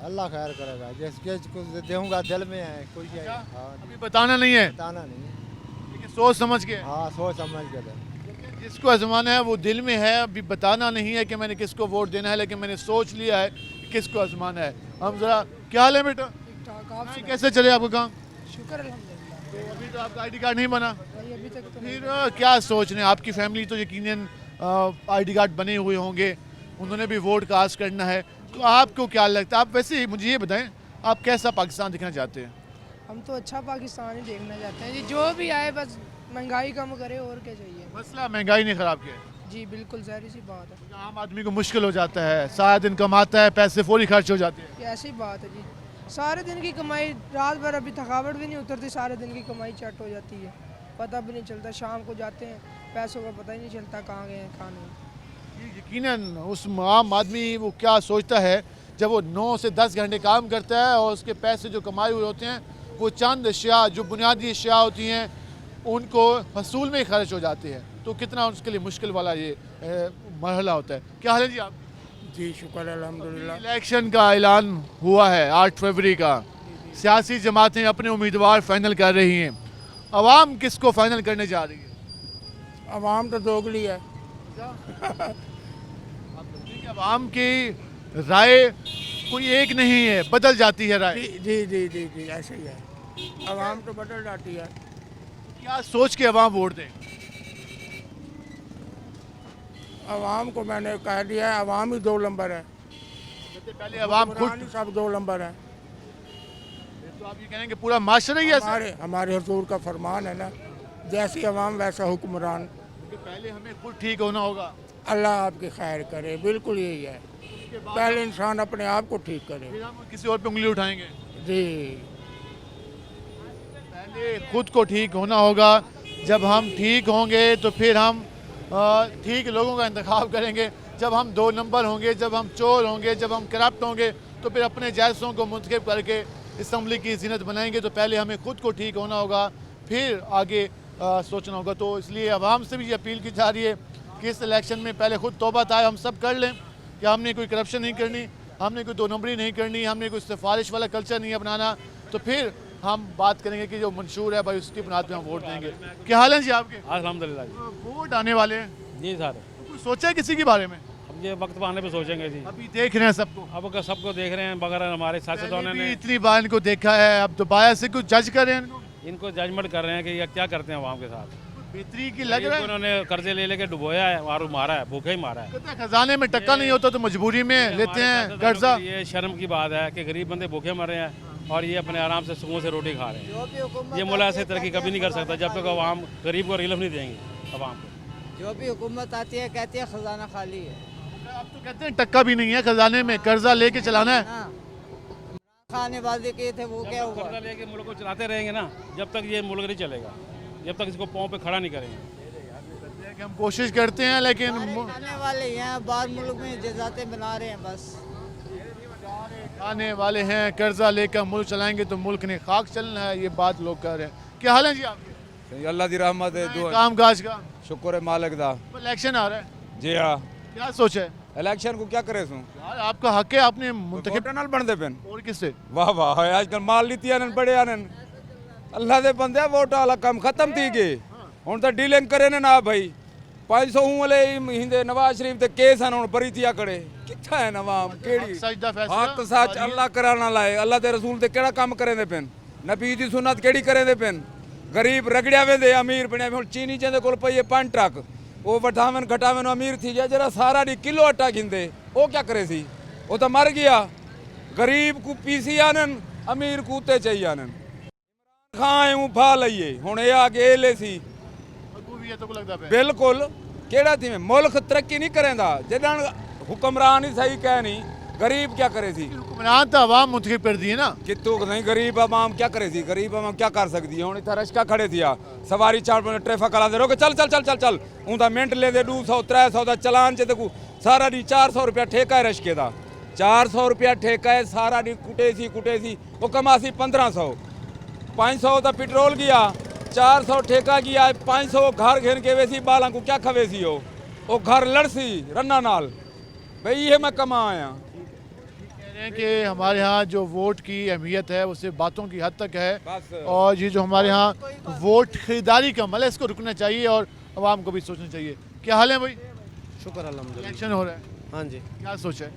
[SPEAKER 20] अल्लाह खैर करेगा, जिसके कुछ दूंगा दिल में है कुछ है।
[SPEAKER 1] अभी बताना नहीं है,
[SPEAKER 20] बताना नहीं है,
[SPEAKER 1] लेकिन सोच समझ के।
[SPEAKER 20] हाँ सोच समझ के।
[SPEAKER 1] जिसको आजमाना है वो दिल में है, अभी बताना नहीं है कि मैंने किसको वोट देना है, लेकिन मैंने सोच लिया है कि किसको आजमाना है। हम ज़रा, क्या हाल है बेटा? नहीं, कैसे चले आपका काम?
[SPEAKER 21] शुक्र अल्हम्दुलिल्लाह।
[SPEAKER 1] तो अभी तो आपका आईडी कार्ड नहीं बना,
[SPEAKER 21] भाई अभी तक तो
[SPEAKER 1] फिर क्या सोच रहे हैं? आपकी फैमिली तो यकीनन आईडी कार्ड बने हुए होंगे, उन्होंने भी वोट कास्ट करना है, तो आपको क्या लगता है? आप वैसे मुझे ये बताएं, आप कैसा पाकिस्तान दिखना चाहते हैं?
[SPEAKER 21] हम तो अच्छा पाकिस्तान ही देखना चाहते हैं जी, जो भी आए बस महंगाई कम करे और क्या चाहिए।
[SPEAKER 1] मसला महंगाई ने ख़राब किया है।
[SPEAKER 21] जी बिल्कुल ज़ाहिर सी बात है।
[SPEAKER 1] आम आदमी को मुश्किल हो जाता है, सारा दिन कमाता है, पैसे फौरी खर्च हो जाते हैं।
[SPEAKER 21] ये ऐसी बात है जी, सारे दिन की कमाई, रात भर अभी थकावट भी नहीं उतरती, सारे दिन की कमाई चट हो जाती है, पता भी नहीं चलता। शाम को जाते हैं, पैसों का पता ही नहीं चलता कहाँ गए हैं खाने।
[SPEAKER 1] यकीनन उस आम आदमी वो क्या सोचता है जब वो 9 से 10 घंटे काम करता है और उसके पैसे जो कमाए हुए होते हैं वो चंद अशिया जो बुनियादी अशिया होती हैं उनको हसूल में ही खर्च हो जाते हैं, तो कितना उसके लिए मुश्किल वाला ये मरहला होता है। क्या हाल है जी आप?
[SPEAKER 21] जी शुक्र अल्हम्दुलिल्लाह।
[SPEAKER 1] इलेक्शन का ऐलान हुआ है 8 फरवरी का, सियासी जमातें अपने उम्मीदवार फाइनल कर रही हैं, अवाम किसको फाइनल करने जा रही है?
[SPEAKER 21] अवाम तो दोगली है।
[SPEAKER 1] अवाम की राय कोई एक नहीं है, बदल जाती है राय।
[SPEAKER 21] जी जी जी जी ऐसे ही है, अवाम तो बदल जाती है।
[SPEAKER 1] क्या सोच के अवाम वोट दें?
[SPEAKER 21] अवाम को मैंने कह दिया है, अवाम ही 2 नंबर है।
[SPEAKER 1] पहले अवाम खुद
[SPEAKER 21] सब 2 नंबर है।
[SPEAKER 1] तो आप ये कहेंगे पूरा माशरा ही ऐसा?
[SPEAKER 21] हमारे हुजूर का फरमान है ना, जैसी अवाम वैसा हुक्मरान।
[SPEAKER 1] पहले हमें खुद ठीक होना होगा।
[SPEAKER 21] अल्लाह आपकी खैर करे, बिल्कुल यही है। पहले इंसान अपने आप को ठीक करे,
[SPEAKER 1] फिर हम किसी और पे उंगली उठाएंगे।
[SPEAKER 21] जी
[SPEAKER 1] पहले खुद को ठीक होना होगा, जब हम ठीक होंगे तो फिर हम ठीक लोगों का इंतखाब करेंगे। जब हम 2 नंबर होंगे, जब हम चोर होंगे, जब हम करप्ट होंगे, तो फिर अपने जैसों को मुंतखब करके असम्बली की जीनत बनाएंगे। तो पहले हमें खुद को ठीक होना होगा, फिर आगे सोचना होगा। तो इसलिए आवाम से भी ये अपील की जा रही है कि इस इलेक्शन में पहले खुद तौबा तायब हम सब कर लें कि हमने कोई करप्शन नहीं करनी, हमने कोई 2 नंबरी नहीं करनी, हमने कोई सिफारिश वाला कल्चर नहीं अपनाना। तो फिर हम बात करेंगे कि जो मंशूर है भाई उसकी बुनियाद पे हम वोट देंगे। क्या हाल है जी आपके?
[SPEAKER 22] अल्हम्दुलिल्लाह जी।
[SPEAKER 1] वोट आने वाले हैं
[SPEAKER 22] जी सर।
[SPEAKER 1] तो कुछ सोचा है किसी के बारे में?
[SPEAKER 22] हम ये वक्त आने पे सोचेंगे जी।
[SPEAKER 1] अभी देख रहे हैं सबको,
[SPEAKER 22] अब अगर सबको देख रहे हैं, मगर हमारे सियासतदानों
[SPEAKER 1] पहले भी
[SPEAKER 22] ने
[SPEAKER 1] इतनी बार इनको देखा है, अब दोबारा से कुछ जज कर रहे हैं
[SPEAKER 22] इनको जजमेंट कर रहे हैं कि ये क्या करते हैं आवाम के साथ।
[SPEAKER 1] बेहतरी की लग रहा है।
[SPEAKER 22] उन्होंने कर्जे ले लेके डुबोया है और मारा है, भूखे ही मारा है।
[SPEAKER 1] खजाने में टक्का नहीं होता तो मजबूरी में लेते हैं कर्जा।
[SPEAKER 22] ये शर्म की बात है कि गरीब बंदे भूखे मर रहे हैं और ये अपने आराम से सुकून से रोटी खा रहे हैं। ये मुल्क ऐसे तरक्की कभी नहीं कर सकता जब तक आवाम गरीब को रिलीफ नहीं देंगे। आवाम को
[SPEAKER 13] जो भी हुकूमत आती है कहती है खजाना खाली है।
[SPEAKER 1] अब तो कहते हैं टक्का भी नहीं है खजाने में, कर्जा लेके चलाना है।
[SPEAKER 13] खानेबाजी किए थे वो क्या हुआ?
[SPEAKER 22] कर्जा लेके मुल्क को चलाते रहेंगे ना, जब तक ये मुल्क नहीं चलेगा, जब तक इसको पाँव पे खड़ा नहीं करेंगे।
[SPEAKER 1] हम कोशिश करते हैं लेकिन
[SPEAKER 13] खाने वाले हैं, बाहर मुल्क में जजाते बना रहे हैं, बस
[SPEAKER 1] आने वाले हैं, कर्जा लेकर मुल्क चलाएंगे तो मुल्क ने खाक चलना है, ये बात लोग कह रहे हैं। क्या हाल है जी आपके?
[SPEAKER 23] अल्लाह की रहमत है, दुआ
[SPEAKER 1] काम काज का
[SPEAKER 23] शुक्र है मालिक दा।
[SPEAKER 1] इलेक्शन आ रहा है
[SPEAKER 23] जी हाँ।
[SPEAKER 1] क्या सोच है?
[SPEAKER 23] इलेक्शन को क्या करे सू
[SPEAKER 1] यार आपका हक है, आपने मुंतखब
[SPEAKER 23] नाल बनते पेन
[SPEAKER 1] और किससे?
[SPEAKER 23] वाह वाह, आजकल माल लीती आनन बड़े आनन अल्लाह दे बंदे वोट वाला काम खत्म थी गए। हुन तो डीलिंग करे ने ना भाई 500 वाले हिंदे नवाज शरीफ ते केस हैं, हुन बरी थिया करे किथा है नवाम केड़ी हक सच अल्लाह कराना लाए, अल्लाह दे रसूल ते केड़ा काम करे दे पेन, नबी दी सुन्नत केड़ी करे दे पेन। गरीब रगड़िया वेंदे, अमीर बणिया। हुन चीनी चंदे कोल पई है 5 ट्रक, वो वठावन घटावन अमीर थी गया। जरा सारा डी किलो आटा घिंदे वो क्या करे सी, वो तो मर गया। गरीब को पीसी आनन, अमीर को उते चाहिए आनन। खाए भा लईए हुन ये आगे ले सी बिल्कुल केड़ा थी में मुल्क तरक्की नहीं करेंदा जदन हुक्मरान ही सही कह नहीं, गरीब क्या करे सी?
[SPEAKER 1] हुक्मरान तो आवाम मुंतखब कर दिए ना,
[SPEAKER 23] कितू नहीं गरीब आवाम क्या करे सी? गरीब आवाम क्या कर सकती है? हुन इतना रश्का खड़े थिया सवारी चार ट्रैफिक कला दे रोके चल चल चल चल चल उनका मिनट ले दे 200 300 का चलान च देखो सारा दी 400 रुपया ठेका है रश्के का, 400 रुपया ठेका है सारा दी कुटे सी वो कमासी 1500, 500 तो पेट्रोल गया, 400 ठेका गया, 500 घर घेर के वैसी बाला को क्या खवेसी हो वो घर लड़सी रन्ना नाल भाई ये मैं कमा आया।
[SPEAKER 1] कह रहे हैं कि हमारे यहाँ जो वोट की अहमियत है वो सिर्फ बातों की हद तक है और ये जो हमारे यहाँ वोट खरीदारी का अमल है इसको रुकना चाहिए और आवाम को भी सोचना चाहिए। क्या हाल है भाई?
[SPEAKER 3] शुक्र अल्हम्दुलिल्लाह।
[SPEAKER 1] इलेक्शन हो रहा है,
[SPEAKER 3] हाँ जी।
[SPEAKER 1] क्या सोचा है?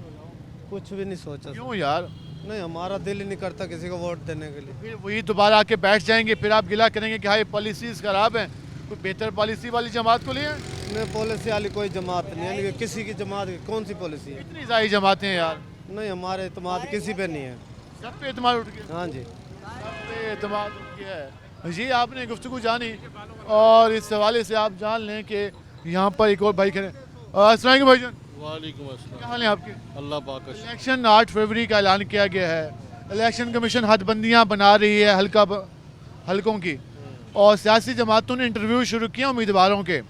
[SPEAKER 3] कुछ भी नहीं सोचा।
[SPEAKER 1] क्यों यार?
[SPEAKER 3] नहीं, हमारा दिल ही नहीं करता किसी को वोट देने के लिए।
[SPEAKER 1] फिर वही दोबारा आके बैठ जाएंगे, फिर आप गिला करेंगे कि हाँ ये पॉलिसीज खराब हैं, कोई बेहतर पॉलिसी वाली जमात को लिए हैं?
[SPEAKER 3] नहीं, पॉलिसी वाली कोई जमात नहीं है। किसी की जमात की कौन सी पॉलिसी है?
[SPEAKER 1] इतनी सारी जमातें हैं यार।
[SPEAKER 3] नहीं, हमारे एतमाद किसी पे नहीं है।
[SPEAKER 1] सब पे एतमाद उठ गया।
[SPEAKER 3] हाँ जी,
[SPEAKER 1] सब पे एतमाद उठ गया है जी। आपने गुफ्तगू जानी और इस हवाले से आप जान लें कि यहाँ पर एक और भाई खड़े। अस्सलाम वालेकुम भाईजान।
[SPEAKER 4] वालेकुम अस्सलाम।
[SPEAKER 1] क्या हाल है आपके?
[SPEAKER 4] अल्लाह पाक का शुक्र।
[SPEAKER 1] इलेक्शन 8 फरवरी का ऐलान किया गया है। इलेक्शन कमीशन हदबंदियाँ बना रही है हलकों की, और सियासी जमातों ने इंटरव्यू शुरू किया उम्मीदवारों के,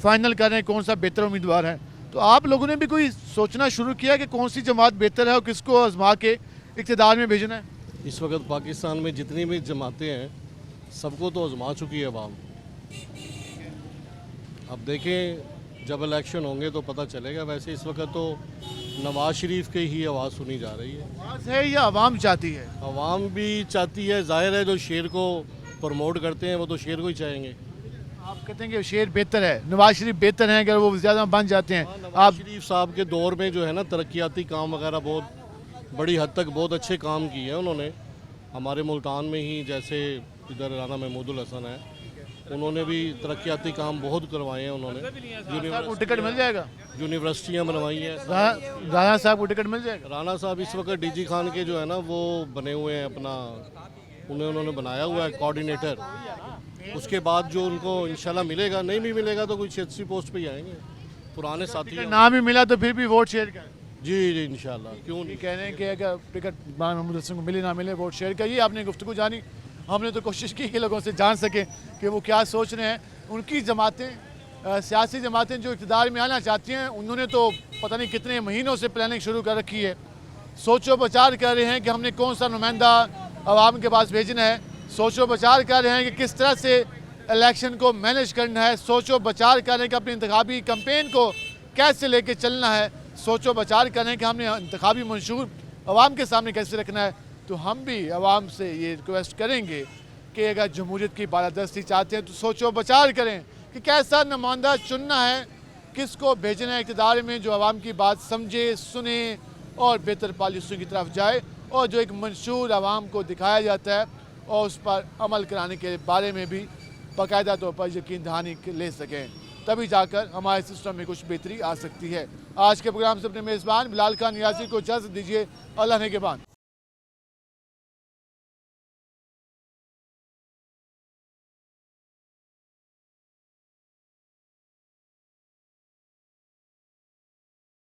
[SPEAKER 1] फाइनल कर रहे हैं कौन सा बेहतर उम्मीदवार है। तो आप लोगों ने भी कोई सोचना शुरू किया कि कौन सी जमात बेहतर है और किसको आजमा के इक़्तिदार में भेजना है?
[SPEAKER 4] इस वक्त पाकिस्तान में जितनी भी जमातें हैं सबको तो आजमा चुकी है अवाम। अब देखें जब इलेक्शन होंगे तो पता चलेगा। वैसे इस वक्त तो नवाज शरीफ की ही आवाज़ सुनी जा रही है।
[SPEAKER 1] आवाज़ है या आवाम चाहती है?
[SPEAKER 4] आवाम भी चाहती है, जाहिर है जो शेर को प्रमोट करते हैं वो तो शेर को ही चाहेंगे।
[SPEAKER 1] आप कहते हैं कि शेर बेहतर है, नवाज शरीफ बेहतर हैं अगर वो ज़्यादा बन जाते हैं।
[SPEAKER 4] नवाज शरीफ साहब के दौर में जो है ना तरक्याती काम वगैरह बहुत बड़ी हद तक बहुत अच्छे काम किए हैं उन्होंने। हमारे मुल्तान में ही जैसे इधर राना महमूदुल हसन है, उन्होंने भी तरक्याती काम बहुत करवाए हैं। उन्होंने
[SPEAKER 1] टिकट मिल जाएगा,
[SPEAKER 4] यूनिवर्सिटियाँ बनवाई हैं।
[SPEAKER 1] राना साहब को टिकट मिल जाएगा?
[SPEAKER 4] राना साहब इस वक्त डीजी खान के जो है ना वो बने हुए हैं, अपना उन्होंने बनाया हुआ है कोऑर्डिनेटर। उसके बाद जो उनको इंशाल्लाह मिलेगा, नहीं भी मिलेगा तो कुछ अच्छी पोस्ट पे ही आएंगे। पुराने साथी
[SPEAKER 1] नाम ही मिला तो फिर भी वोट शेयर कर।
[SPEAKER 4] जी जी इंशाल्लाह, क्यों नहीं।
[SPEAKER 1] कह रहे हैं कि अगर टिकट महमूद हसन को मिले ना मिले वोट शेयर करिए। आपने गुफ्तगू जानी, हमने तो कोशिश की कि लोगों से जान सके कि वो क्या सोच रहे हैं। उनकी जमातें, सियासी जमातें जो इक़्तिदार में आना चाहती हैं, उन्होंने तो पता नहीं कितने महीनों से प्लानिंग शुरू कर रखी है। सोचो विचार कर रहे हैं कि हमने कौन सा नुमाइंदा आवाम के पास भेजना है। सोचो विचार कर रहे हैं कि किस तरह से इलेक्शन को मैनेज करना है। सोचो विचार कर रहे हैं कि अपनी इंतखाबी कैंपेन को कैसे लेके चलना है। सोचो विचार कर रहे हैं कि हमने इंतखाबी मंशूर आवाम के सामने कैसे रखना है। तो हम भी आवाम से ये रिक्वेस्ट करेंगे कि अगर जमहूरियत की बालादस्ती चाहते हैं तो सोचो विचार करें कि कैसा नुमाइंदा चुनना है, किसको भेजना है इक़्तिदार में जो आवाम की बात समझे, सुने और बेहतर पॉलिसियों की तरफ जाए, और जो एक मंशूर आवाम को दिखाया जाता है और उस पर अमल कराने के बारे में भी बाकायदा तौर पर यकीन दहानी ले सकें। तभी जाकर हमारे सिस्टम में कुछ बेहतरी आ सकती है। आज के प्रोग्राम से अपने मेज़बान बिलाल खान नियाज़ी को इजाज़त दीजिए। अल्लाह ने के बाद।